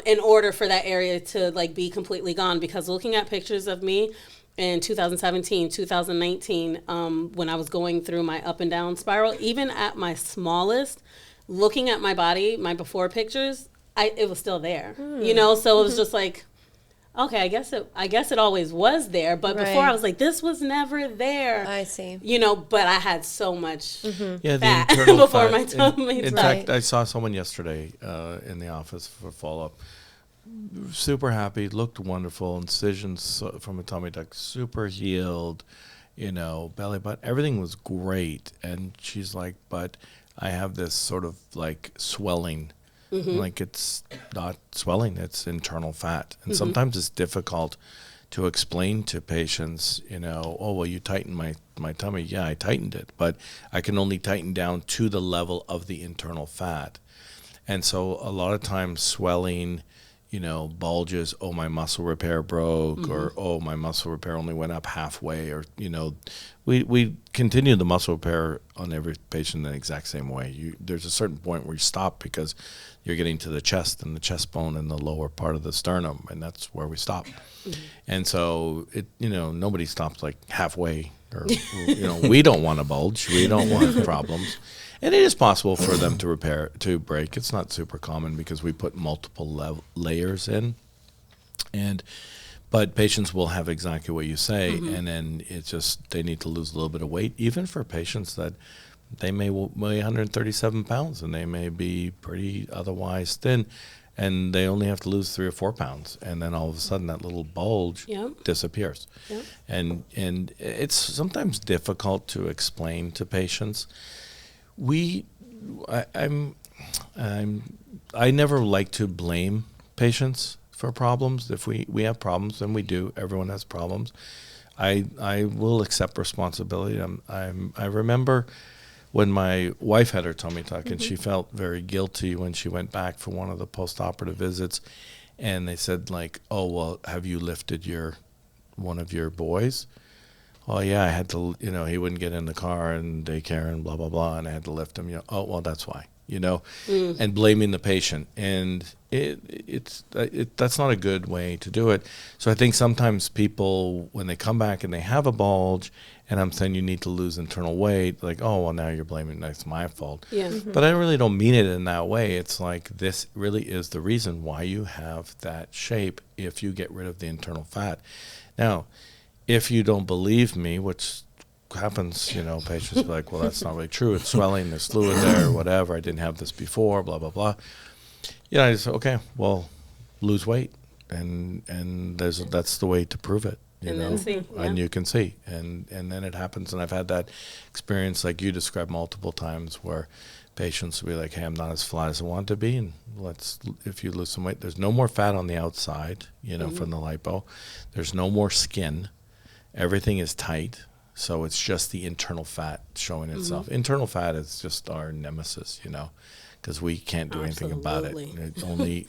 In order for that area to like be completely gone, because looking at pictures of me in 2017, 2019, when I was going through my up and down spiral, even at my smallest, looking at my body, my before pictures, it was still there. So it was just like, okay, I guess it always was there, but before Right. I was like, this was never there. I see. You know, but I had so much Yeah, the fat internal before fat. my tummy. In Right. fact, I saw someone yesterday in the office for follow-up. Super happy, looked wonderful, incisions from a tummy tuck, super healed, you know, belly button, everything was great. And she's like, but I have this sort of like swelling. Like it's not swelling, it's internal fat. And sometimes it's difficult to explain to patients, you know, oh, well, you tightened my tummy. Yeah, I tightened it, but I can only tighten down to the level of the internal fat. And so a lot of times swelling, you know, bulges, oh, my muscle repair broke, or, oh, my muscle repair only went up halfway, or, you know, we continue the muscle repair on every patient in the exact same way. There's a certain point where you stop because you're getting to the chest and the chest bone and the lower part of the sternum, and that's where we stop. And so, you know, nobody stops like halfway, or, you know, we don't want to bulge. We don't want problems. And it is possible for them to break. It's not super common because we put multiple layers in. But patients will have exactly what you say, and then it's just they need to lose a little bit of weight, even for patients that they may weigh 137 pounds and they may be pretty otherwise thin, and they only have to lose 3 or 4 pounds, and then all of a sudden that little bulge disappears. Yep. And it's sometimes difficult to explain to patients. I never like to blame patients for problems. If we have problems, then we do. Everyone has problems. I will accept responsibility. I remember when my wife had her tummy tuck, and she felt very guilty when she went back for one of the post-operative visits, and they said like, oh, well, have you lifted one of your boys? Oh, yeah, I had to, you know, he wouldn't get in the car and daycare and blah, blah, blah, and I had to lift him. You know, oh, well, that's why, you know, and blaming the patient. And that's not a good way to do it. So I think sometimes people, when they come back and they have a bulge, and I'm saying you need to lose internal weight, like, oh, well, now you're blaming, that's my fault. Yeah. But I really don't mean it in that way. It's like, this really is the reason why you have that shape if you get rid of the internal fat. Now, if you don't believe me, which happens, you know, patients be like, well, that's not really true. It's swelling, there's fluid there, whatever. I didn't have this before, blah, blah, blah. Yeah, I just, okay, well, lose weight. And that's the way to prove it. You and know, then see, yeah. And you can see, and then it happens. And I've had that experience, like you described, multiple times, where patients will be like, "Hey, I'm not as flat as I want to be, and if you lose some weight, there's no more fat on the outside, you know, from the lipo. There's no more skin. Everything is tight, so it's just the internal fat showing itself. Internal fat is just our nemesis, you know, because we can't do anything about it. Only."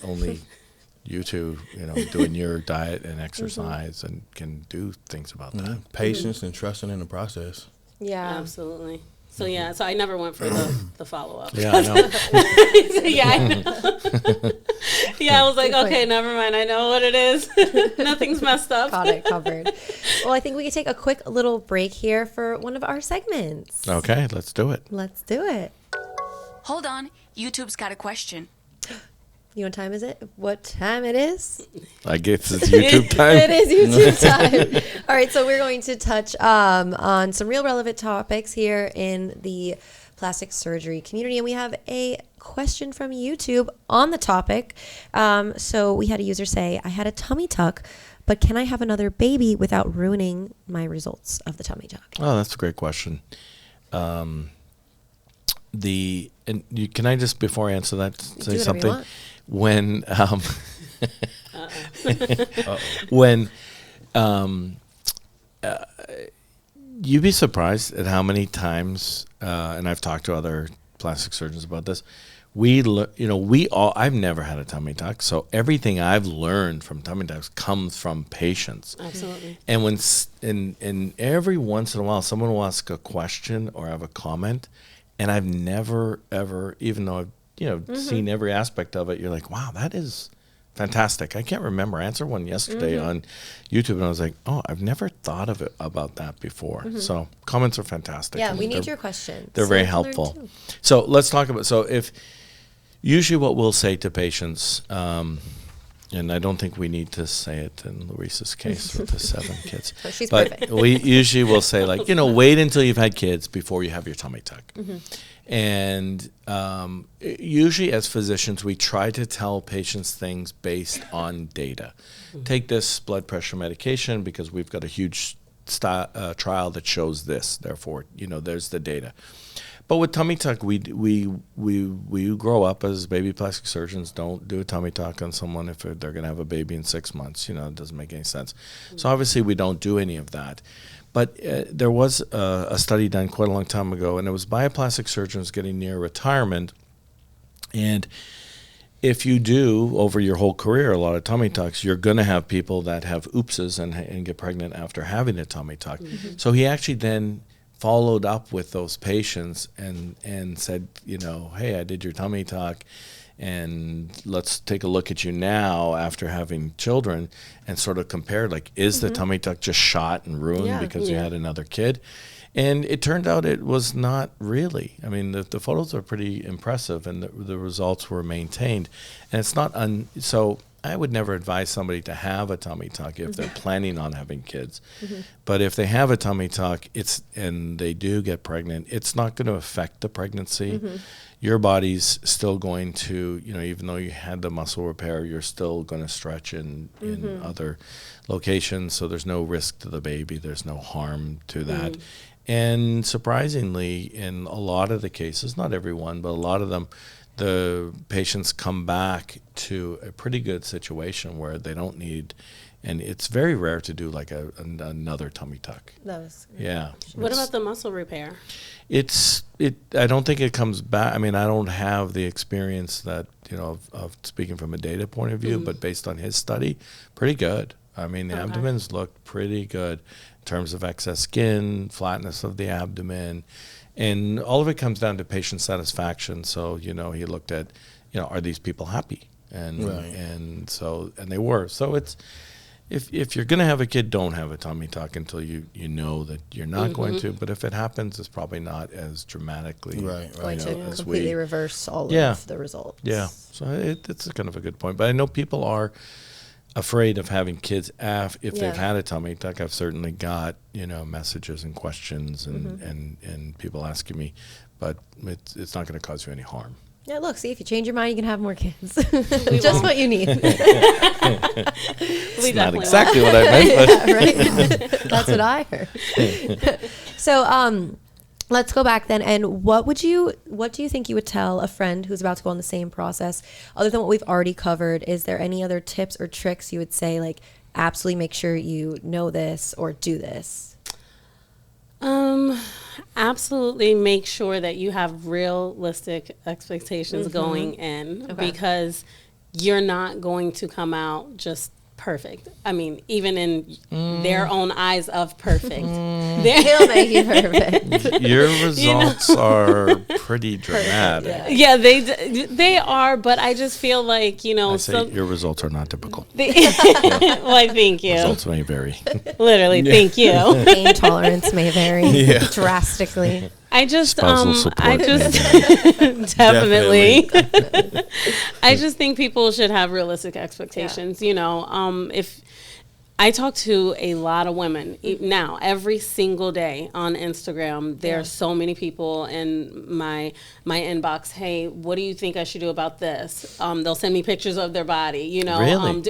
You two, you know, doing your diet and exercise and can do things about that. Patience and trusting in the process. Yeah. Absolutely. So yeah, so I never went for the follow up. Yeah, I know. So, yeah, I know. Yeah, I was like, okay, never mind. I know what it is. Nothing's messed up. Got it covered. Well, I think we could take a quick little break here for one of our segments. Okay, let's do it. Let's do it. Hold on, YouTube's got a question. You know what time is it? What time it is? I guess it's YouTube time. It is YouTube time. All right, so we're going to touch on some real relevant topics here in the plastic surgery community. And we have a question from YouTube on the topic. So we had a user say, I had a tummy tuck, but can I have another baby without ruining my results of the tummy tuck? Oh, that's a great question. Can I just, before I answer that, say something? When you'd be surprised at how many times, and I've talked to other plastic surgeons about this. I've never had a tummy tuck, so everything I've learned from tummy tucks comes from patients. Absolutely. And and every once in a while, someone will ask a question or have a comment, and I've never ever, even though I've seen every aspect of it, you're like, wow, that is fantastic. I can't remember. I answered one yesterday on YouTube, and I was like, oh, I've never thought of it about that before. So comments are fantastic. Yeah, we need your questions. They're very helpful. So let's talk about, if usually what we'll say to patients, And I don't think we need to say it in Laurice's case with the 7 kids. So she's but perfect. we usually will say, like, wait until you've had kids before you have your tummy tuck. And usually as physicians, we try to tell patients things based on data. Take this blood pressure medication because we've got a huge trial that shows this. Therefore, there's the data. But with tummy tuck, we grow up as baby plastic surgeons. Don't do a tummy tuck on someone if they're going to have a baby in 6 months. It doesn't make any sense. So obviously we don't do any of that. But there was a study done quite a long time ago, and it was bioplastic surgeons getting near retirement. And if you do over your whole career a lot of tummy tucks, you're going to have people that have oopses and get pregnant after having a tummy tuck. So he actually then followed up with those patients and said, hey, I did your tummy tuck, and let's take a look at you now after having children, and sort of compare, like, is the tummy tuck just shot and ruined because you had another kid? And it turned out it was not really. I mean, the photos are pretty impressive, and the results were maintained. And it's not so I would never advise somebody to have a tummy tuck if they're planning on having kids. But if they have a tummy tuck, and they do get pregnant, it's not going to affect the pregnancy. Your body's still going to, even though you had the muscle repair, you're still going to stretch in other locations. So there's no risk to the baby. There's no harm to that. And surprisingly, in a lot of the cases, not everyone, but a lot of them, the patients come back to a pretty good situation where they don't need, and it's very rare to do like another tummy tuck. Yeah. What about the muscle repair? I don't think it comes back. I mean, I don't have the experience that, of speaking from a data point of view, but based on his study, pretty good. I mean, the abdomens looked pretty good in terms of excess skin, flatness of the abdomen. And all of it comes down to patient satisfaction. So, he looked at, are these people happy? And and they were. So it's, if you're going to have a kid, don't have a tummy tuck until you know that you're not going to. But if it happens, it's probably not as dramatically going to completely reverse all of the results. Yeah. So it's kind of a good point. But I know people are afraid of having kids if they've had a tummy tuck. I've certainly got messages and questions and people asking me, but it's not going to cause you any harm. Yeah, look, see, if you change your mind, you can have more kids. Just what you need. It's not exactly what I meant, but right? That's what I heard. So, let's go back then. And what do you think you would tell a friend who's about to go on the same process, other than what we've already covered? Is there any other tips or tricks you would say, like, absolutely make sure you know this or do this? Absolutely make sure that you have realistic expectations going in, because you're not going to come out just perfect. I mean, even in their own eyes of perfect. They'll make you perfect. Your results are pretty dramatic. Yeah, they are, but I just feel like, I say your results are not typical. Why, thank you. Results may vary. Literally, thank you. Pain tolerance may vary drastically. Spousal support definitely. I just think people should have realistic expectations. If I talk to a lot of women now every single day on Instagram, there are so many people in my inbox. Hey, what do you think I should do about this? They'll send me pictures of their body. Really?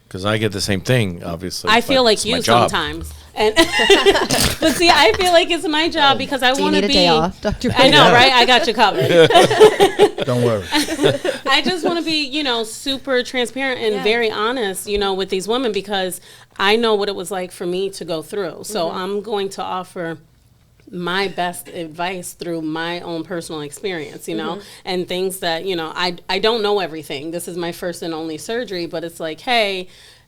Because I get the same thing, obviously. I feel like you sometimes. And but see, I feel like it's my job because I want to be. Do you need a day off, Dr. I know, right? I got you covered. Don't worry. I just want to be, super transparent and very honest, with these women, because I know what it was like for me to go through. So I'm going to offer my best advice through my own personal experience, and things that, I don't know everything. This is my first and only surgery, but it's like, hey,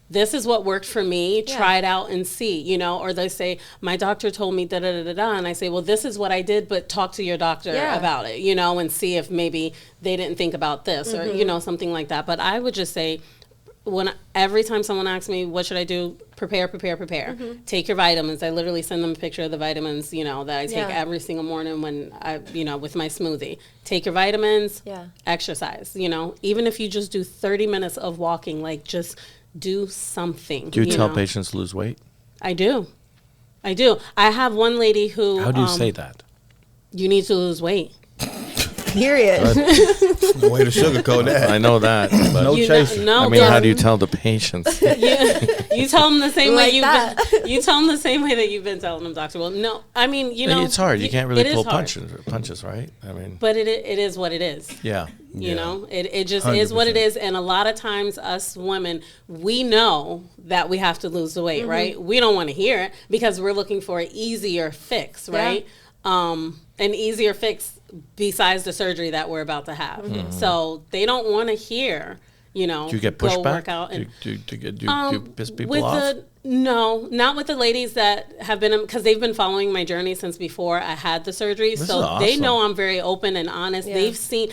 this is what worked for me. Try it out and see, or they say, my doctor told me da-da-da-da-da. And I say, well, this is what I did, but talk to your doctor about it, and see if maybe they didn't think about this or, something like that. But I would just say, every time someone asks me, what should I do? Prepare. Take your vitamins. I literally send them a picture of the vitamins, that I take every single morning when I, with my smoothie. Take your vitamins, exercise, even if you just do 30 minutes of walking, like just do something. Do you tell patients to lose weight? I do. I have one lady who. How do you say that? You need to lose weight. Period. Way to sugarcoat that. I know that. But No chasing. No, I mean, how do you tell the patients? you tell them the same Like way that. you tell them the same way that you've been telling them, Dr. Well, no, I mean, It's hard. You can't really it is pull hard. punches, right? I mean, But it is what it is. yeah. It just is what it 100%. is. And a lot of times us women, we know that we have to lose the weight, right? We don't want to hear it because we're looking for an easier fix, right? An easier fix besides the surgery that we're about to have. So they don't want to hear, Do you get go pushback? work out. And, Do you piss people with off? no, not with the ladies that have been, because they've been following my journey since before I had the surgery. This So is awesome. they know I'm very open and honest. Yeah. They've seen,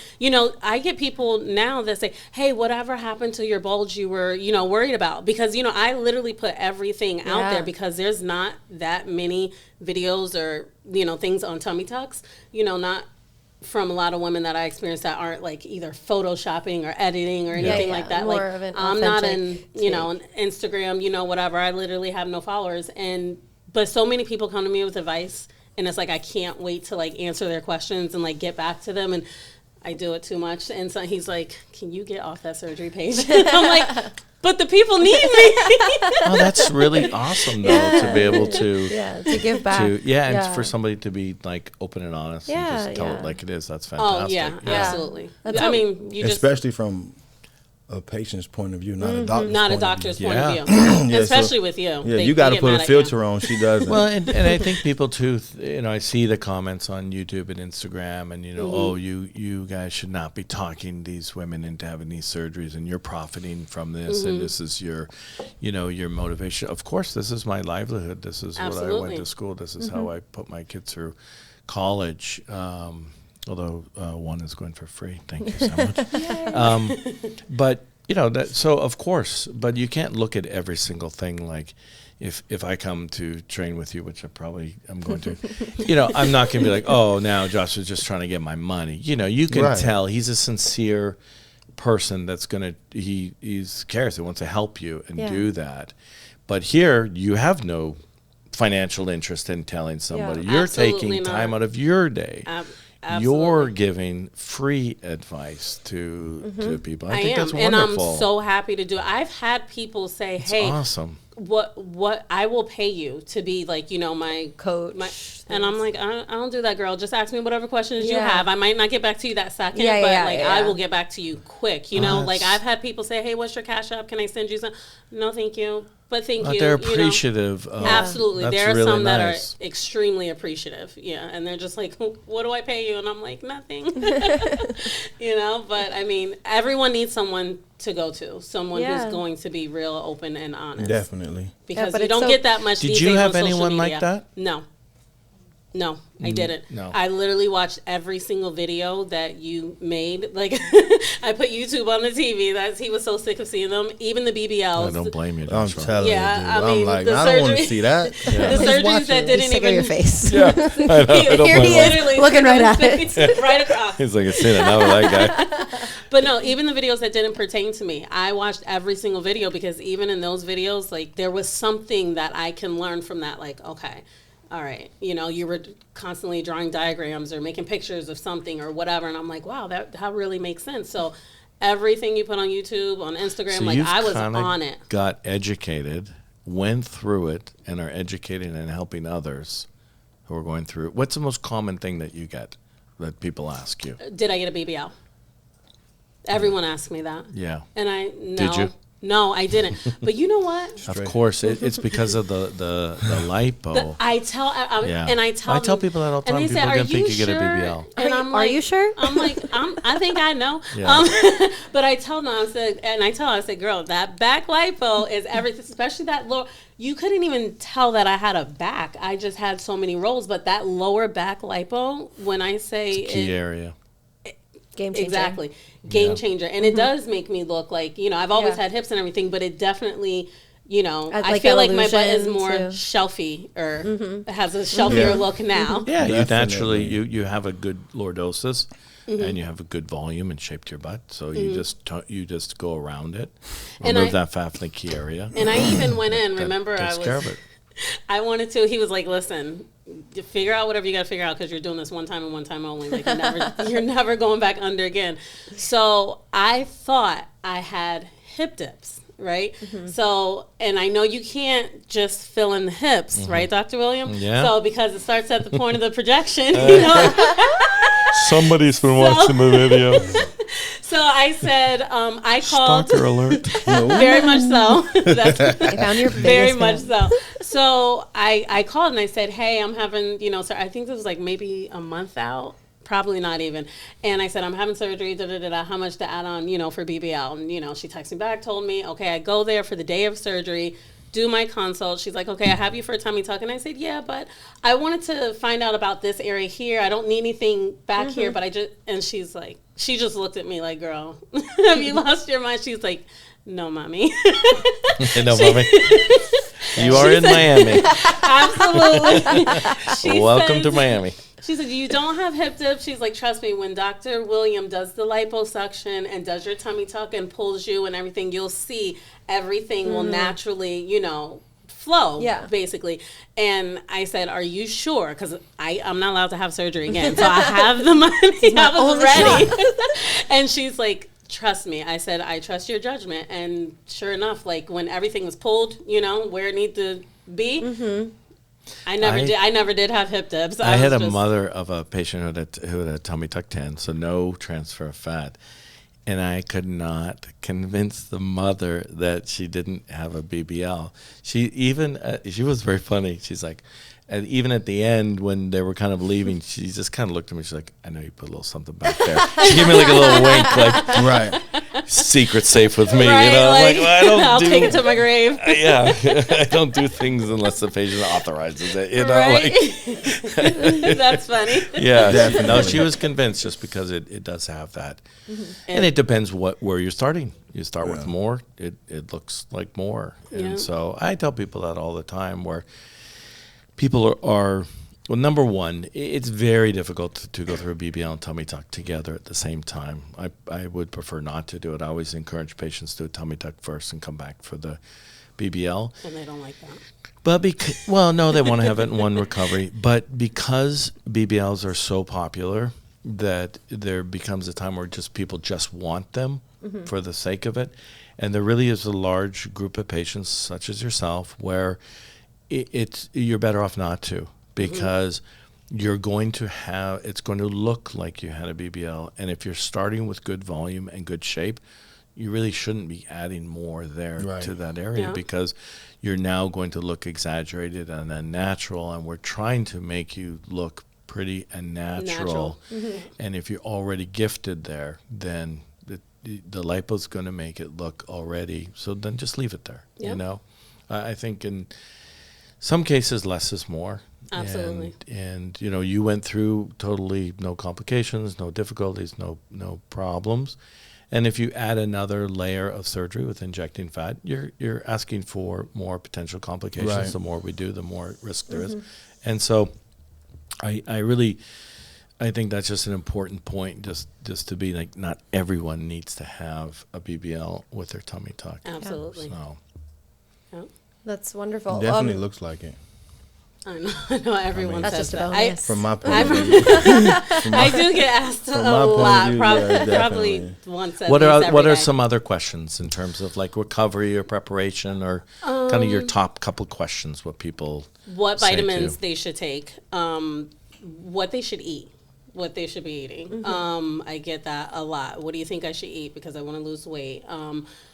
I get people now that say, hey, whatever happened to your bulge you were, worried about? Because, I literally put everything out there because there's not that many videos or, things on tummy tucks, not from a lot of women that I experience that aren't like either photoshopping or editing or anything like that. More Like of an I'm not in, authentic on Instagram, whatever. I literally have no followers. But so many people come to me with advice and it's like, I can't wait to like answer their questions and like get back to them. And I do it too much. And so he's like, can you get off that surgery page? I'm like, but the people need me. Oh, that's really awesome, though, to be able to to give back. and for somebody to be like open and honest and Yeah, just tell yeah. it like it is. That's fantastic. Oh, yeah, absolutely. That's I mean, you just, Especially from a patient's point of view, not a doctor's not a point doctor's of view. point Yeah. of view. Yeah, Especially so- with you. Yeah, They- you got they to get put mad a at you. filter on. She doesn't. Well, and I think people too. I see the comments on YouTube and Instagram, and oh, you guys should not be talking these women into having these surgeries, and you're profiting from this, and this is your, your motivation. Of course, this is my livelihood. This is what I Absolutely. went to school. This is how I put my kids through college. Although one is going for free. Thank you so much. But so of course, but you can't look at every single thing like. If I come to train with you, which I'm going to, I'm not going to be like, oh, now Josh is just trying to get my money. You can Right. tell he's a sincere person that's going to, he's cares, he wants to help you and do that. But here, you have no financial interest in telling somebody. You're Absolutely taking not. time out of your day. Absolutely. You're giving free advice to people. I think that's and wonderful. I'm so happy to do it. I've had people say, It's hey, awesome. what I will pay you to be like, my Coach. and I'm like, I don't do that, girl. Just ask me whatever questions you Yeah. have. I might not get back to you that second, Yeah, but yeah, like yeah. I will get back to you quick. Like that's- I've had people say, hey, what's your Cash App? Can I send you some? No, thank you. But thank But you. they're you know. appreciative. Of, Absolutely. That's There are really some that nice. are extremely appreciative. Yeah. And they're just like, what do I pay you? And I'm like, nothing. But I mean, everyone needs someone to go to, someone Yeah. who's going to be real open and honest. Definitely. Because but you it's don't so- get that much Did these you days have on social anyone like media. that? No, I didn't. no. I literally watched every single video that you made. Like, I put YouTube on the TV. He was so sick of seeing them. Even the BBLs. I don't blame you. I'm Joshua. telling Yeah, you, I dude. mean, I'm like, the I don't want to surgery- see that. The surgeries that He's didn't sick of even your face. I don't Here he blame him. is, looking right at it. right across. He's like, I've seen enough of that guy. But no, even the videos that didn't pertain to me, I watched every single video because even in those videos, like there was something that I can learn from that. Like, okay, all right, you were constantly drawing diagrams or making pictures of something or whatever, and I'm like, wow, that really makes sense. So everything you put on YouTube, on Instagram, So like you've I was kinda on it. got educated, went through it, and are educating and helping others who are going through it. What's the most common thing that you get that people ask you? Did I get a BBL? Everyone asked me that. Yeah. And Did you? No, I didn't. But you know what? Of course, it's because of the lipo. I tell I tell people that all the time. And they People say, are gonna "Are think you you get a sure?" BBL. And I'm Are like, you sure? I'm like, I think I know. Yeah. But I tell them, I said, girl, that back lipo is everything, especially that lower. You couldn't even tell that I had a back. I just had so many rolls. But that lower back lipo, when I say Key area. Game changer. Exactly. Game changer. And it does make me look like, I've always had hips and everything, but it definitely, I feel like my butt is more shelfy or has a shelfier look now. Yeah, you naturally, you have a good lordosis and you have a good volume and shape to your butt. So you just go around it, remove that fat from the key area. And I even went in, remember care of it. I wanted to, he was like, listen, figure out whatever you got to figure out because you're doing this one time and one time only. Like you're never going back under again. So I thought I had hip dips, right? So, and I know you can't just fill in the hips, right, Dr. William? Yeah. So because it starts at the point of the projection, Somebody's been watching the video. So I said, I called. Stalker alert. Very much so. I found your very biggest much fan. so. So I called and I said, hey, I'm having, so I think this was like maybe a month out. Probably not even. And I said, I'm having surgery, how much to add on, for BBL? And, she texted me back, told me, okay, I go there for the day of surgery, do my consult. She's like, okay, I have you for a tummy tuck. And I said, yeah, but I wanted to find out about this area here. I don't need anything back here, but and she's like, she just looked at me like, girl, have you lost your mind? She's like, no, mommy. No, mommy. You are in Miami. Absolutely. Welcome to Miami. She said, you don't have hip dips. She's like, trust me, when Dr. William does the liposuction and does your tummy tuck and pulls you and everything, you'll see everything will naturally, flow, basically. And I said, are you sure? Because I'm not allowed to have surgery again. So I have the money. I was ready. And she's like, trust me. I said, I trust your judgment. And sure enough, like when everything was pulled, where it needed to be, I never did have hip dips. I had a mother of a patient who had a tummy tuck 10, so no transfer of fat. And I could not convince the mother that she didn't have a BBL. She was very funny. She's like, and even at the end when they were kind of leaving, she just kind of looked at me. She's like, I know you put a little something back there. She gave me like a little wink, like, right, secret safe with me. Right, like well, I'll take it to my grave. Yeah, I don't do things unless the patient authorizes it. Right. That's funny. Yeah, definitely. No, she was convinced just because it does have that, and it depends where you're starting. You start with more, it looks like more, and so I tell people that all the time where. People are well, number one, it's very difficult to go through a BBL and tummy tuck together at the same time. I would prefer not to do it. I always encourage patients to do a tummy tuck first and come back for the BBL. And they don't like that. But no, they want to have it in one recovery. But because BBLs are so popular that there becomes a time where people just want them for the sake of it. And there really is a large group of patients, such as yourself, where you're better off not to, because you're going to it's going to look like you had a BBL. And if you're starting with good volume and good shape, you really shouldn't be adding more there to that area, because you're now going to look exaggerated and unnatural. And we're trying to make you look pretty and natural. And if you're already gifted there, then the lipo's going to make it look already. So then just leave it there. You know, I think in some cases, less is more. Absolutely. And you went through totally no complications, no difficulties, no problems. And if you add another layer of surgery with injecting fat, you're asking for more potential complications. Right. The more we do, the more risk there is. And so I think that's just an important point, just to be like, not everyone needs to have a BBL with their tummy tuck. Absolutely. So. That's wonderful. It definitely looks like it. I know everyone that's says just a that. bonus. From my point of view. I do get asked a lot. Probably once at least every day. What are some other questions in terms of like recovery or preparation, or kind of your top couple questions? What people what vitamins they should take, what they should eat, what they should be eating. I get that a lot. What do you think I should eat because I want to lose weight?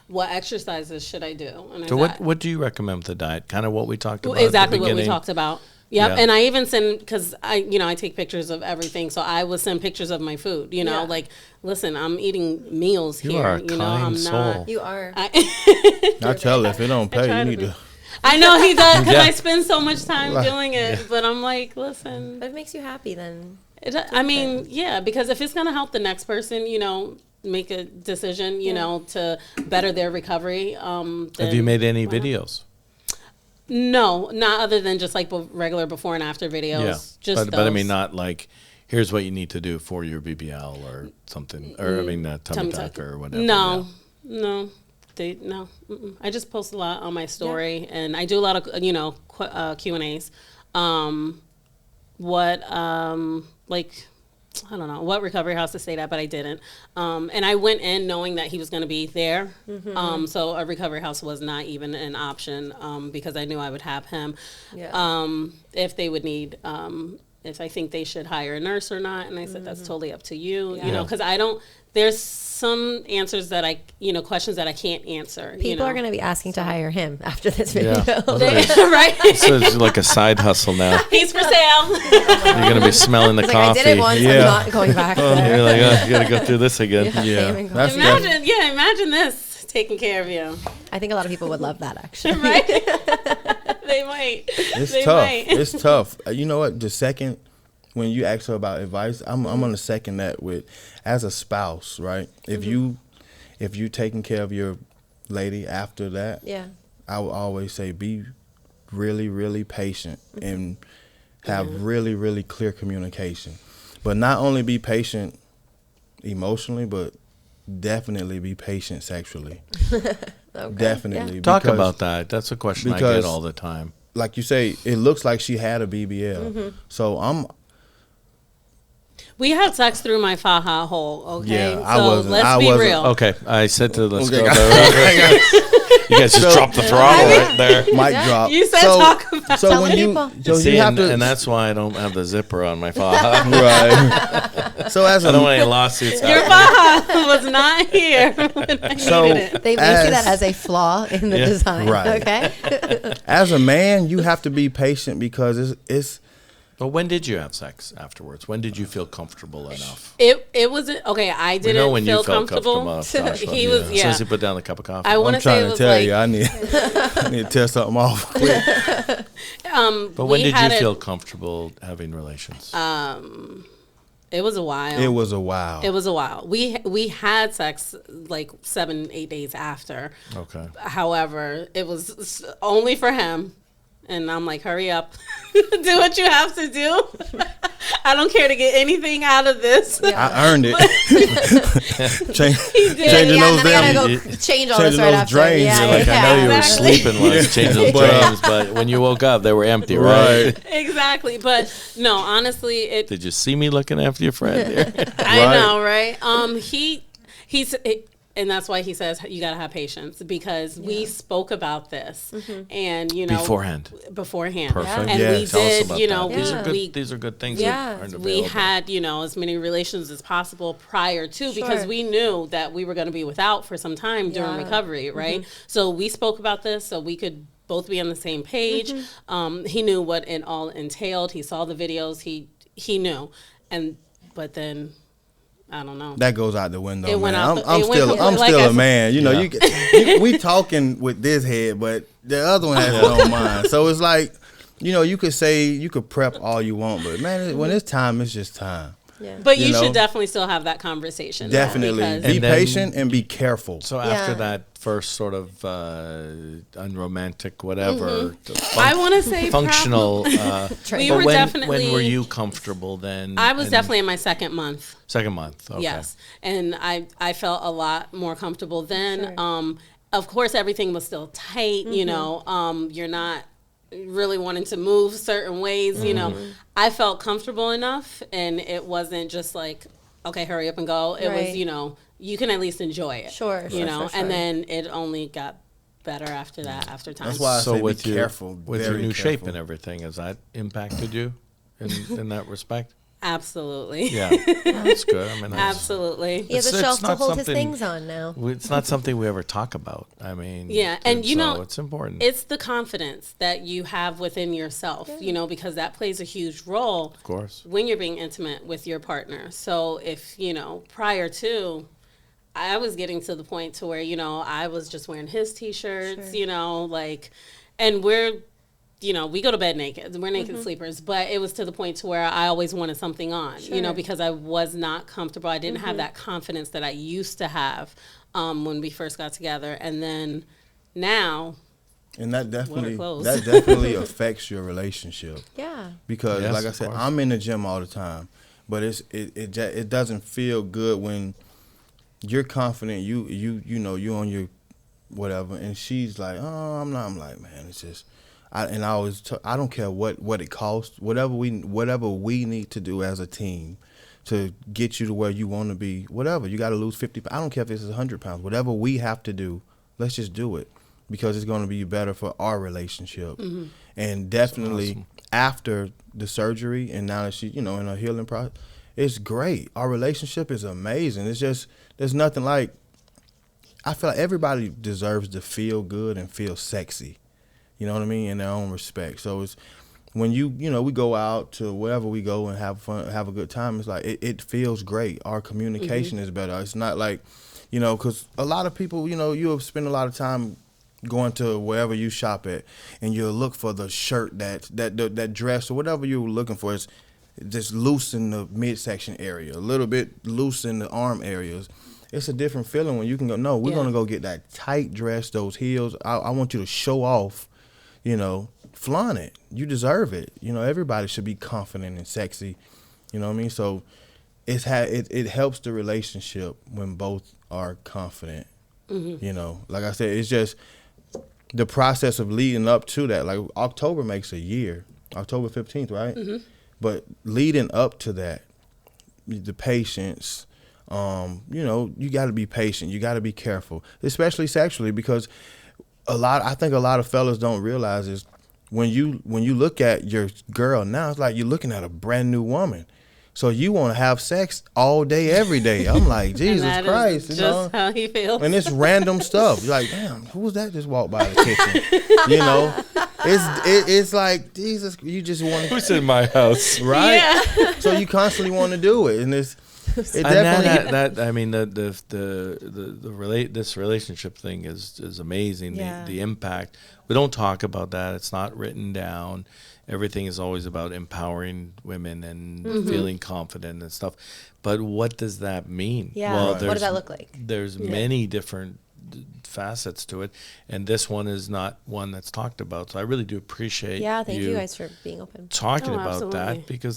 What exercises should I do? And so what do you recommend with the diet? Kind of what we talked about. Exactly what we talked about. Yep. Yeah. And I even send, because I take pictures of everything. So I will send pictures of my food, like, listen, I'm eating meals here. You are a kind soul. Not. You are. I tell if it don't pay, you need to. I know he does, because I spend so much time doing it. But I'm like, listen. If it makes you happy, then I mean, yeah, because if it's going to help the next person, you know, make a decision, you know, to better their recovery. Have you made any videos? No, not other than just like regular before and after videos. Yeah, Just but I mean, not like, here's what you need to do for your BBL or something, or I mean, tummy tuck or whatever. No, no. I just post a lot on my story, and I do a lot of, you know, Q&As. Like, I don't know what recovery house to stay at, but I didn't. And I went in knowing that he was going to be there. So a recovery house was not even an option because I knew I would have him. If they would need, if I think they should hire a nurse or not. And I said, that's totally up to you, you know, because there's some answers that questions that I can't answer. People are going to be asking to hire him after this video. Right? So it's like a side hustle now. He's for sale. You're going to be smelling the coffee. I did it once, I'm not going back. You're like, oh, you got to go through this again. Imagine this taking care of you. I think a lot of people would love that, actually. Right? They might. It's tough. You know what? The second when you ask her about advice, I'm gonna second that with, as a spouse, right? If you taking care of your lady after that, I would always say be really, really patient and have really, really clear communication. But not only be patient emotionally, but definitely be patient sexually. Definitely. Talk about that. That's a question I get all the time. Like you say, it looks like she had a BBL. So we had sex through my faja hole, okay? Yeah, so let's be real. Okay, I said to let's go. You guys just dropped the throttle right there. Mic drop. You said talk about so when you have to, and that's why I don't have the zipper on my faja. Right. So as I don't want any lawsuits. Your faja was not here when I needed it. They may see that as a flaw in the design. Right. Okay. As a man, you have to be patient because it's. But when did you have sex afterwards? When did you feel comfortable enough? It wasn't okay. I didn't know when feel you felt comfortable. He was As soon as he put down the cup of coffee. I want to say it was tell you, I need to test something off quick. But when did you feel comfortable having relations? It was a while. It was a while. We had sex like 7-8 days after. Okay. However, it was only for him. And I'm like, hurry up. Do what you have to do. I don't care to get anything out of this. Yeah. I earned it. Changing those drains. Change all this right after. Drains. I know you were sleeping while you changed those drains, but when you woke up, they were empty, right? Exactly. But no, honestly, Did you see me looking after your friend here? I know, right? He's. And that's why he says you got to have patience because we spoke about this and, you know. Beforehand. Perfect. And we did, you know. These are good things. We had, you know, as many relations as possible prior to because we knew that we were going to be without for some time during recovery, right? So we spoke about this so we could both be on the same page. He knew what it all entailed. He saw the videos. He knew. But then... I don't know. That goes out the window. It went man. out I'm still a man. You know, we talking with this head, but the other one has its own mind. So it's like, you know, you could prep all you want, but man, when it's time, it's just time. Yeah. But you should definitely still have that conversation. Definitely. Be patient and be careful. So after that first sort of unromantic whatever, I want to say functional. we were definitely. When were you comfortable then? I was definitely in my second month. Second month, okay. Yes. And I felt a lot more comfortable then. Sure. Of course, everything was still tight, you know. You're not really wanting to move certain ways, you know. I felt comfortable enough, and it wasn't just like, okay, hurry up and go. It was, you know, you can at least enjoy it. Sure. And then it only got better after that, after time. That's why I say be careful. With your new shape and everything, has that impacted you in that respect? Absolutely. Yeah, that's good. I mean, absolutely. He has a shelf to hold his things on now. It's not something we ever talk about. I mean, and you know, it's important. It's the confidence that you have within yourself, you know, because that plays a huge role, of course, when you're being intimate with your partner. So if, you know, prior to, I was getting to the point to where, you know, I was just wearing his t-shirts, you know, like, and we're we go to bed naked. We're naked sleepers. But it was to the point to where I always wanted something on, because I was not comfortable. I didn't have that confidence that I used to have when we first got together. And then now... And that definitely affects your relationship. Yeah. Because, yes, like I said, I'm in the gym all the time. But it doesn't feel good when you're confident, you're on your whatever, and she's like, oh, I'm not. I'm like, man, it's just... I don't care what it costs. Whatever we need to do as a team to get you to where you want to be. Whatever, you got to lose 50 pounds. I don't care if it's 100 pounds. Whatever we have to do, let's just do it, because it's going to be better for our relationship. And definitely after the surgery, and now that she, in her healing process, it's great. Our relationship is amazing. It's just, there's nothing like, I feel like everybody deserves to feel good and feel sexy. You know what I mean? In their own respect. So it's when we go out to wherever we go and have fun, have a good time. It's like it feels great. Our communication is better. It's not like, because a lot of people, you'll spend a lot of time going to wherever you shop at, and you'll look for the shirt that dress or whatever you're looking for. It's just loose in the midsection area, a little bit loose in the arm areas. It's a different feeling when you can go, no, we're going to go get that tight dress, those heels. I want you to show off. Flaunt it. You deserve it. Everybody should be confident and sexy. You know what I mean? So it helps the relationship when both are confident. Like I said, it's just the process of leading up to that. Like October makes a year, October 15th, right? But leading up to that, the patience, you got to be patient. You got to be careful, especially sexually, because I think a lot of fellas don't realize is when you look at your girl now, it's like you're looking at a brand new woman. So you want to have sex all day, every day. I'm like, Jesus Christ. Is just how he feels. And it's random stuff. You're like, damn, who was that just walked by the kitchen? It's like, Jesus, you just want to. Who's in my house? Right? Yeah. So you constantly want to do it. And this relationship thing is amazing. Yeah. The impact. We don't talk about that. It's not written down. Everything is always about empowering women and feeling confident and stuff. But what does that mean? Yeah. Well, What does that look like? There's many different facets to it, and this one is not one that's talked about. So I really do appreciate thank you guys for being open. talking about absolutely. that, because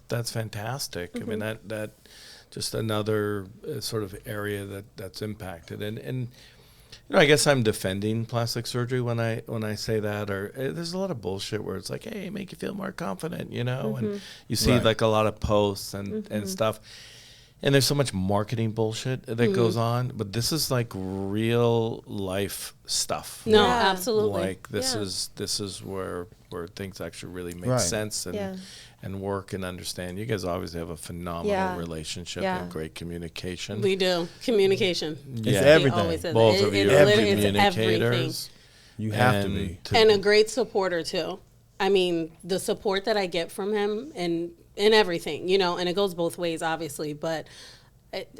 that's fantastic. I mean, that just another sort of area that's impacted, and I guess I'm defending plastic surgery when I say that. Or there's a lot of bullshit where it's like, hey, make you feel more confident, and you see like a lot of posts and stuff. And there's so much marketing bullshit that goes on, but this is like real life stuff. No, absolutely. Like this is where things actually really make sense and work and understand. You guys obviously have a phenomenal relationship and great communication. We do. Communication. It's everything. Both of you are communicators. You have to be. And a great supporter too. I mean, the support that I get from him and everything, and it goes both ways, obviously, but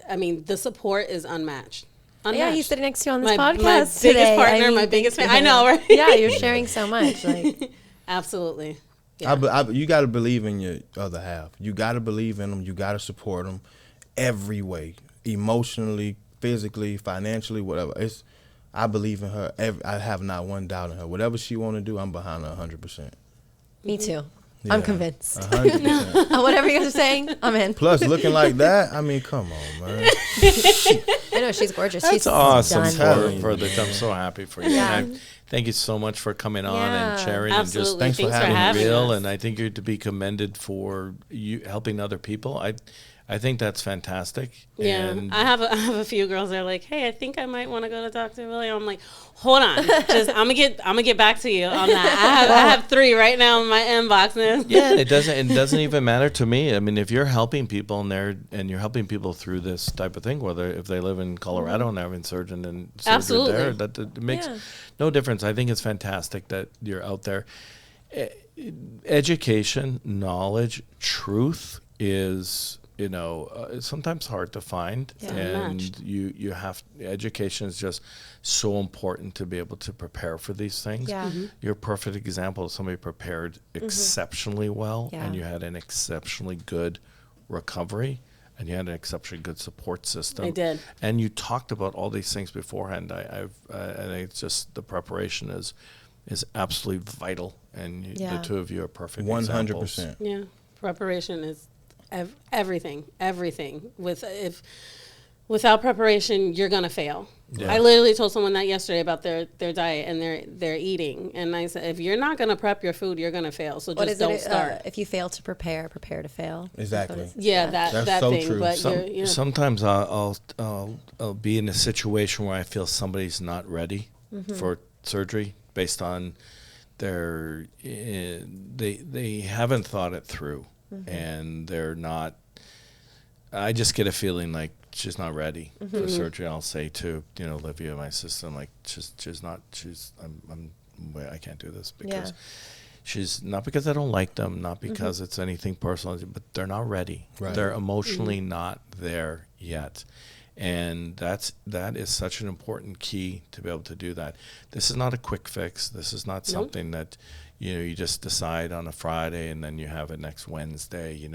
I mean, the support is unmatched. Yeah, he's sitting next to you on this podcast my today. biggest partner, my biggest fan. I know, right? Yeah, you're sharing so much. Like, absolutely. Yeah. You got to believe in your other half. You got to believe in them. You got to support them every way, emotionally, physically, financially, whatever. I believe in her. I have not one doubt in her. Whatever she want to do, I'm behind her 100%. me too. Yeah, I'm convinced. 100%. Whatever you guys are saying, I'm in. Plus, looking like that, I mean, come on, man. I know, she's gorgeous. That's she's awesome done. for this. I'm so happy for you. Yeah. And thank you so much for coming on and Yeah. sharing Absolutely. and just Thanks for having being us. real. And I think you're to be commended for you helping other people. I think that's fantastic. Yeah, And I have a few girls that are like, hey, I think I might want to go to Dr. William. I'm like, hold on, I'm gonna get back to you on that. I have 3 right now in my inbox. yeah, it doesn't even matter to me. I mean, if you're helping people and you're helping people through this type of thing, whether if they live in Colorado and they're having surgeon and surgery Absolutely. there, that it makes no difference. I think it's fantastic that you're out there. Education, knowledge, truth is you know, it's sometimes hard to find, and you have education is just so important to be able to prepare for these things. Yeah. You're a perfect example of somebody prepared exceptionally well, and you had an exceptionally good recovery, and you had an exceptionally good support system. I did. And you talked about all these things beforehand. I think it's just the preparation is absolutely vital, and the two of you are perfect 100%. Yeah, preparation is everything. Without preparation, you're gonna fail. Yeah. I literally told someone that yesterday about their diet and their eating, and I said, if you're not gonna prep your food, you're gonna fail. So just don't start. If you fail to prepare to fail. Exactly. That's that so thing. true. But Sometimes I'll be in a situation where I feel somebody's not ready for surgery based on their they haven't thought it through, and they're not. I just get a feeling like she's not ready for surgery. I'll say to Olivia, my assistant, like I can't do this because she's not, because I don't like them, not because it's anything personal, but they're not ready. Right. They're emotionally not there yet. And that is such an important key to be able to do that. This is not a quick fix. This is not something that you just decide on a Friday and then you have it next Wednesday.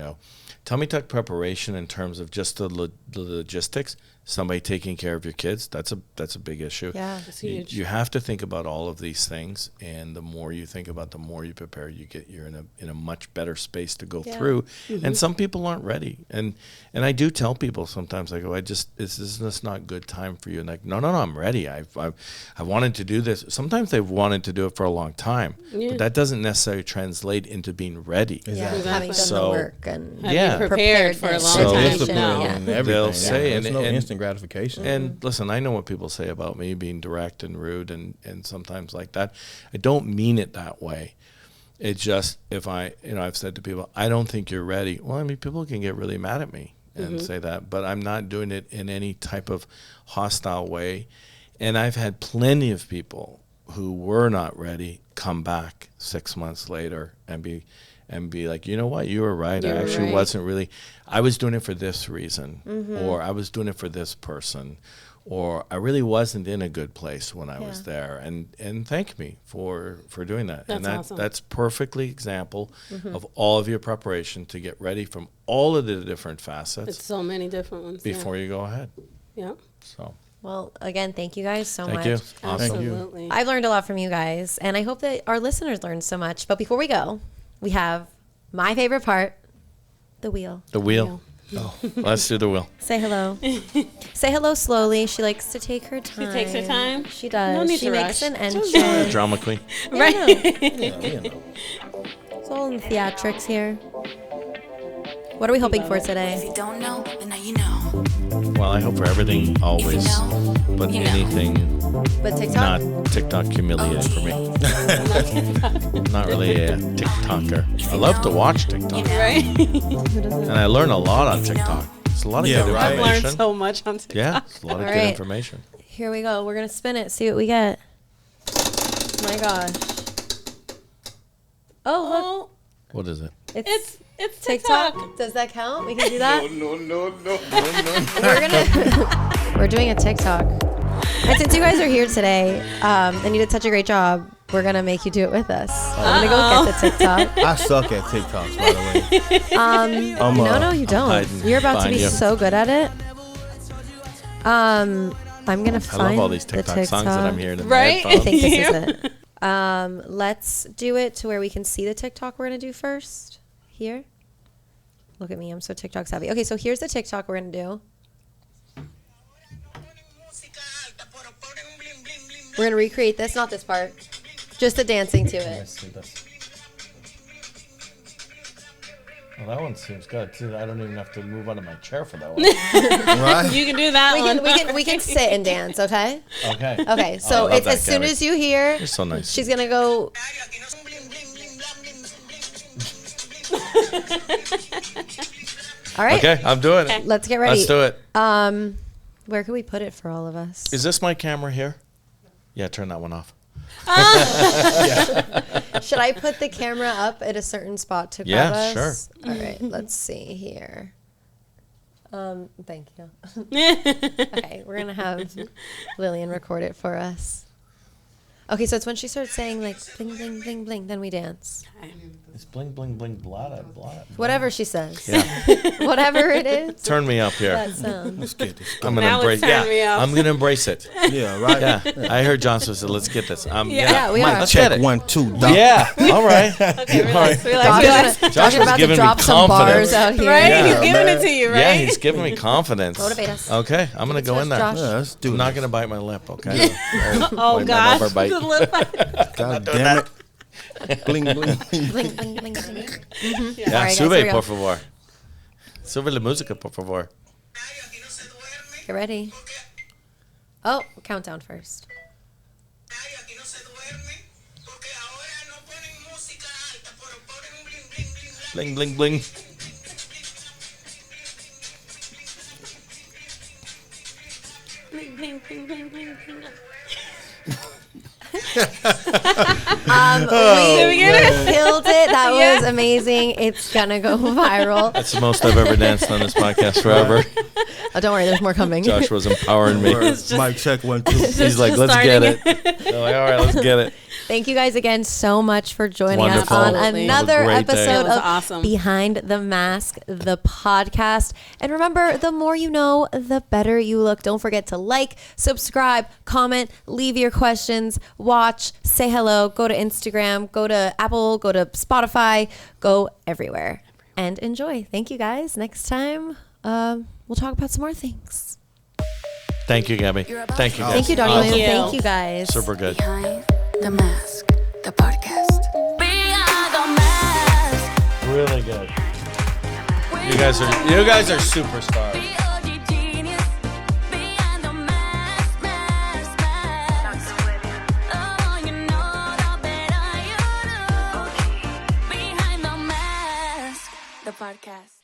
Tummy tuck preparation in terms of just the logistics. Somebody taking care of your kids, that's a big issue. Yeah, it's huge. You have to think about all of these things, and the more you think about, the more you prepare. You're in a much better space to go through. And some people aren't ready, and I do tell people sometimes, I go, this is just not good time for you. And like, no, I'm ready. I wanted to do this. Sometimes they've wanted to do it for a long time, but that doesn't necessarily translate into being ready. Exactly. Having done the work and prepared for a long So time. Discipline and everything. They'll say, there's no and instant gratification. And listen, I know what people say about me being direct and rude and sometimes like that. I don't mean it that way. It's just, if I've said to people, I don't think you're ready. Well, I mean, people can get really mad at me and say that, but I'm not doing it in any type of hostile way. And I've had plenty of people who were not ready come back 6 months later and be like, you know what, you were right. I actually wasn't really, I was doing it for this reason, or I was doing it for this person, or I really wasn't in a good place when I was there, and thank me for doing that. That's awesome. That's perfectly example of all of your preparation to get ready from all of the different facets. It's so many different ones. Before you go ahead. Yeah. So. Well, again, thank you guys so much. Thank you. Awesome. Absolutely. I've learned a lot from you guys, and I hope that our listeners learned so much. But before we go, we have my favorite part, the wheel. The wheel. Oh, let's do the wheel. Say hello. Say hello slowly. She likes to take her time. She takes her time? She does. No need she to makes rush. an entrance. Drama queen. Right. It's all in theatrics here. What are we hoping for today? you don't know, then now you know. Well, I hope for everything always, but you know. anything But TikTok? not TikTok humiliating for me. Not really a TikToker. I love to watch TikTok, Right. and I learn a lot on TikTok. It's a lot of good I've information. learned so much on TikTok. Yeah, it's a lot of All good right. information. Here we go. We're going to spin it, see what we get. My gosh. Oh, What is it? look. It's TikTok. TikTok. Does that count? We can do that? No. We're doing a TikTok. And since you guys are here today, and you did such a great job, we're gonna make you do it with us. I'm gonna go get the TikTok. I suck at TikToks, by the way. No, you don't. hiding You're about to behind be you. so good at it. I'm gonna I find love all these the TikTok songs that I'm hearing in Right? my I headphones. think this is it. Let's do it to where we can see the TikTok we're gonna do first. Here. Look at me, I'm so TikTok savvy. Okay, so here's the TikTok we're gonna do. We're gonna recreate this, not this part. Just the dancing to it. Well, that one seems good. See, I don't even have to move out of my chair for that one. Right? You can do that one. We can sit and dance, okay? Okay. Okay, so love it's that, as soon Gabby. as you hear, You're so nice. she's gonna go. All right, Okay, I'm doing it. let's get ready. Let's do it. Where can we put it for all of us? Is this my camera here? Yeah, turn that one off. Should I put the camera up at a certain spot to Yeah, grab us? sure. All right, let's see here. Thank you. Okay, we're gonna have Lillian record it for us. Okay, so it's when she starts saying like bling bling bling bling, then we dance. It's bling, bling, bling, blada, blada. Whatever she says. Yeah. Whatever it is. Turn me up here. That sound. Let's get this. I'm gonna Now embrace. it's turn me Yeah, up. I'm gonna embrace it. Yeah, right. Yeah, I heard Johnson said, "Let's get this." Yeah, we are. Let's get Check it. 1, 2. Doc. Yeah. All right. Okay, All right. relax, relax. Josh Josh is was about to giving me drop some confidence. bars out here. Right? Yeah. He's giving man. it to you, right? Yeah, he's giving me confidence. Motivate us. Okay, I'm gonna go in there. Josh. Yeah, let's do I'm it. not gonna bite my lip. Okay. Oh, my gosh. rubber bite. The lip- God damn it. Bling, bling, bling. Bling bling bling bling. Yeah, All right, guys, sube, here we go. por favor. Sube la música, por favor. Get ready. Oh, countdown first. Bling, bling, bling. Bling, bling, bling, bling, bling, bling. We killed it. That was amazing. It's gonna go viral. That's the most I've ever danced on this podcast forever. Oh, don't worry, there's more coming. Josh was empowering me. Mic check 1, 2. He's like, let's get it. I'm like, all right, let's get it. Thank you guys again so much for joining Wonderful. us on Absolutely. another Have a great day. episode That was of awesome. Behind the Mask, the podcast. And remember, the more you know, the better you look. Don't forget to like, subscribe, comment, leave your questions, watch, say hello, go to Instagram, go to Apple, go to Spotify, go everywhere. And enjoy. Thank you guys. Next time, we'll talk about some more things. Thank you, Gabby. Thank you, guys. Thank you, Dr. Awesome. William. Thank you, guys. Super good. Behind the Mask, the podcast. Behind the Mask. Really good. You guys are superstars. Be OG genius. Behind the mask, mask, mask. Oh, you know the better you do. Behind the Mask, the podcast.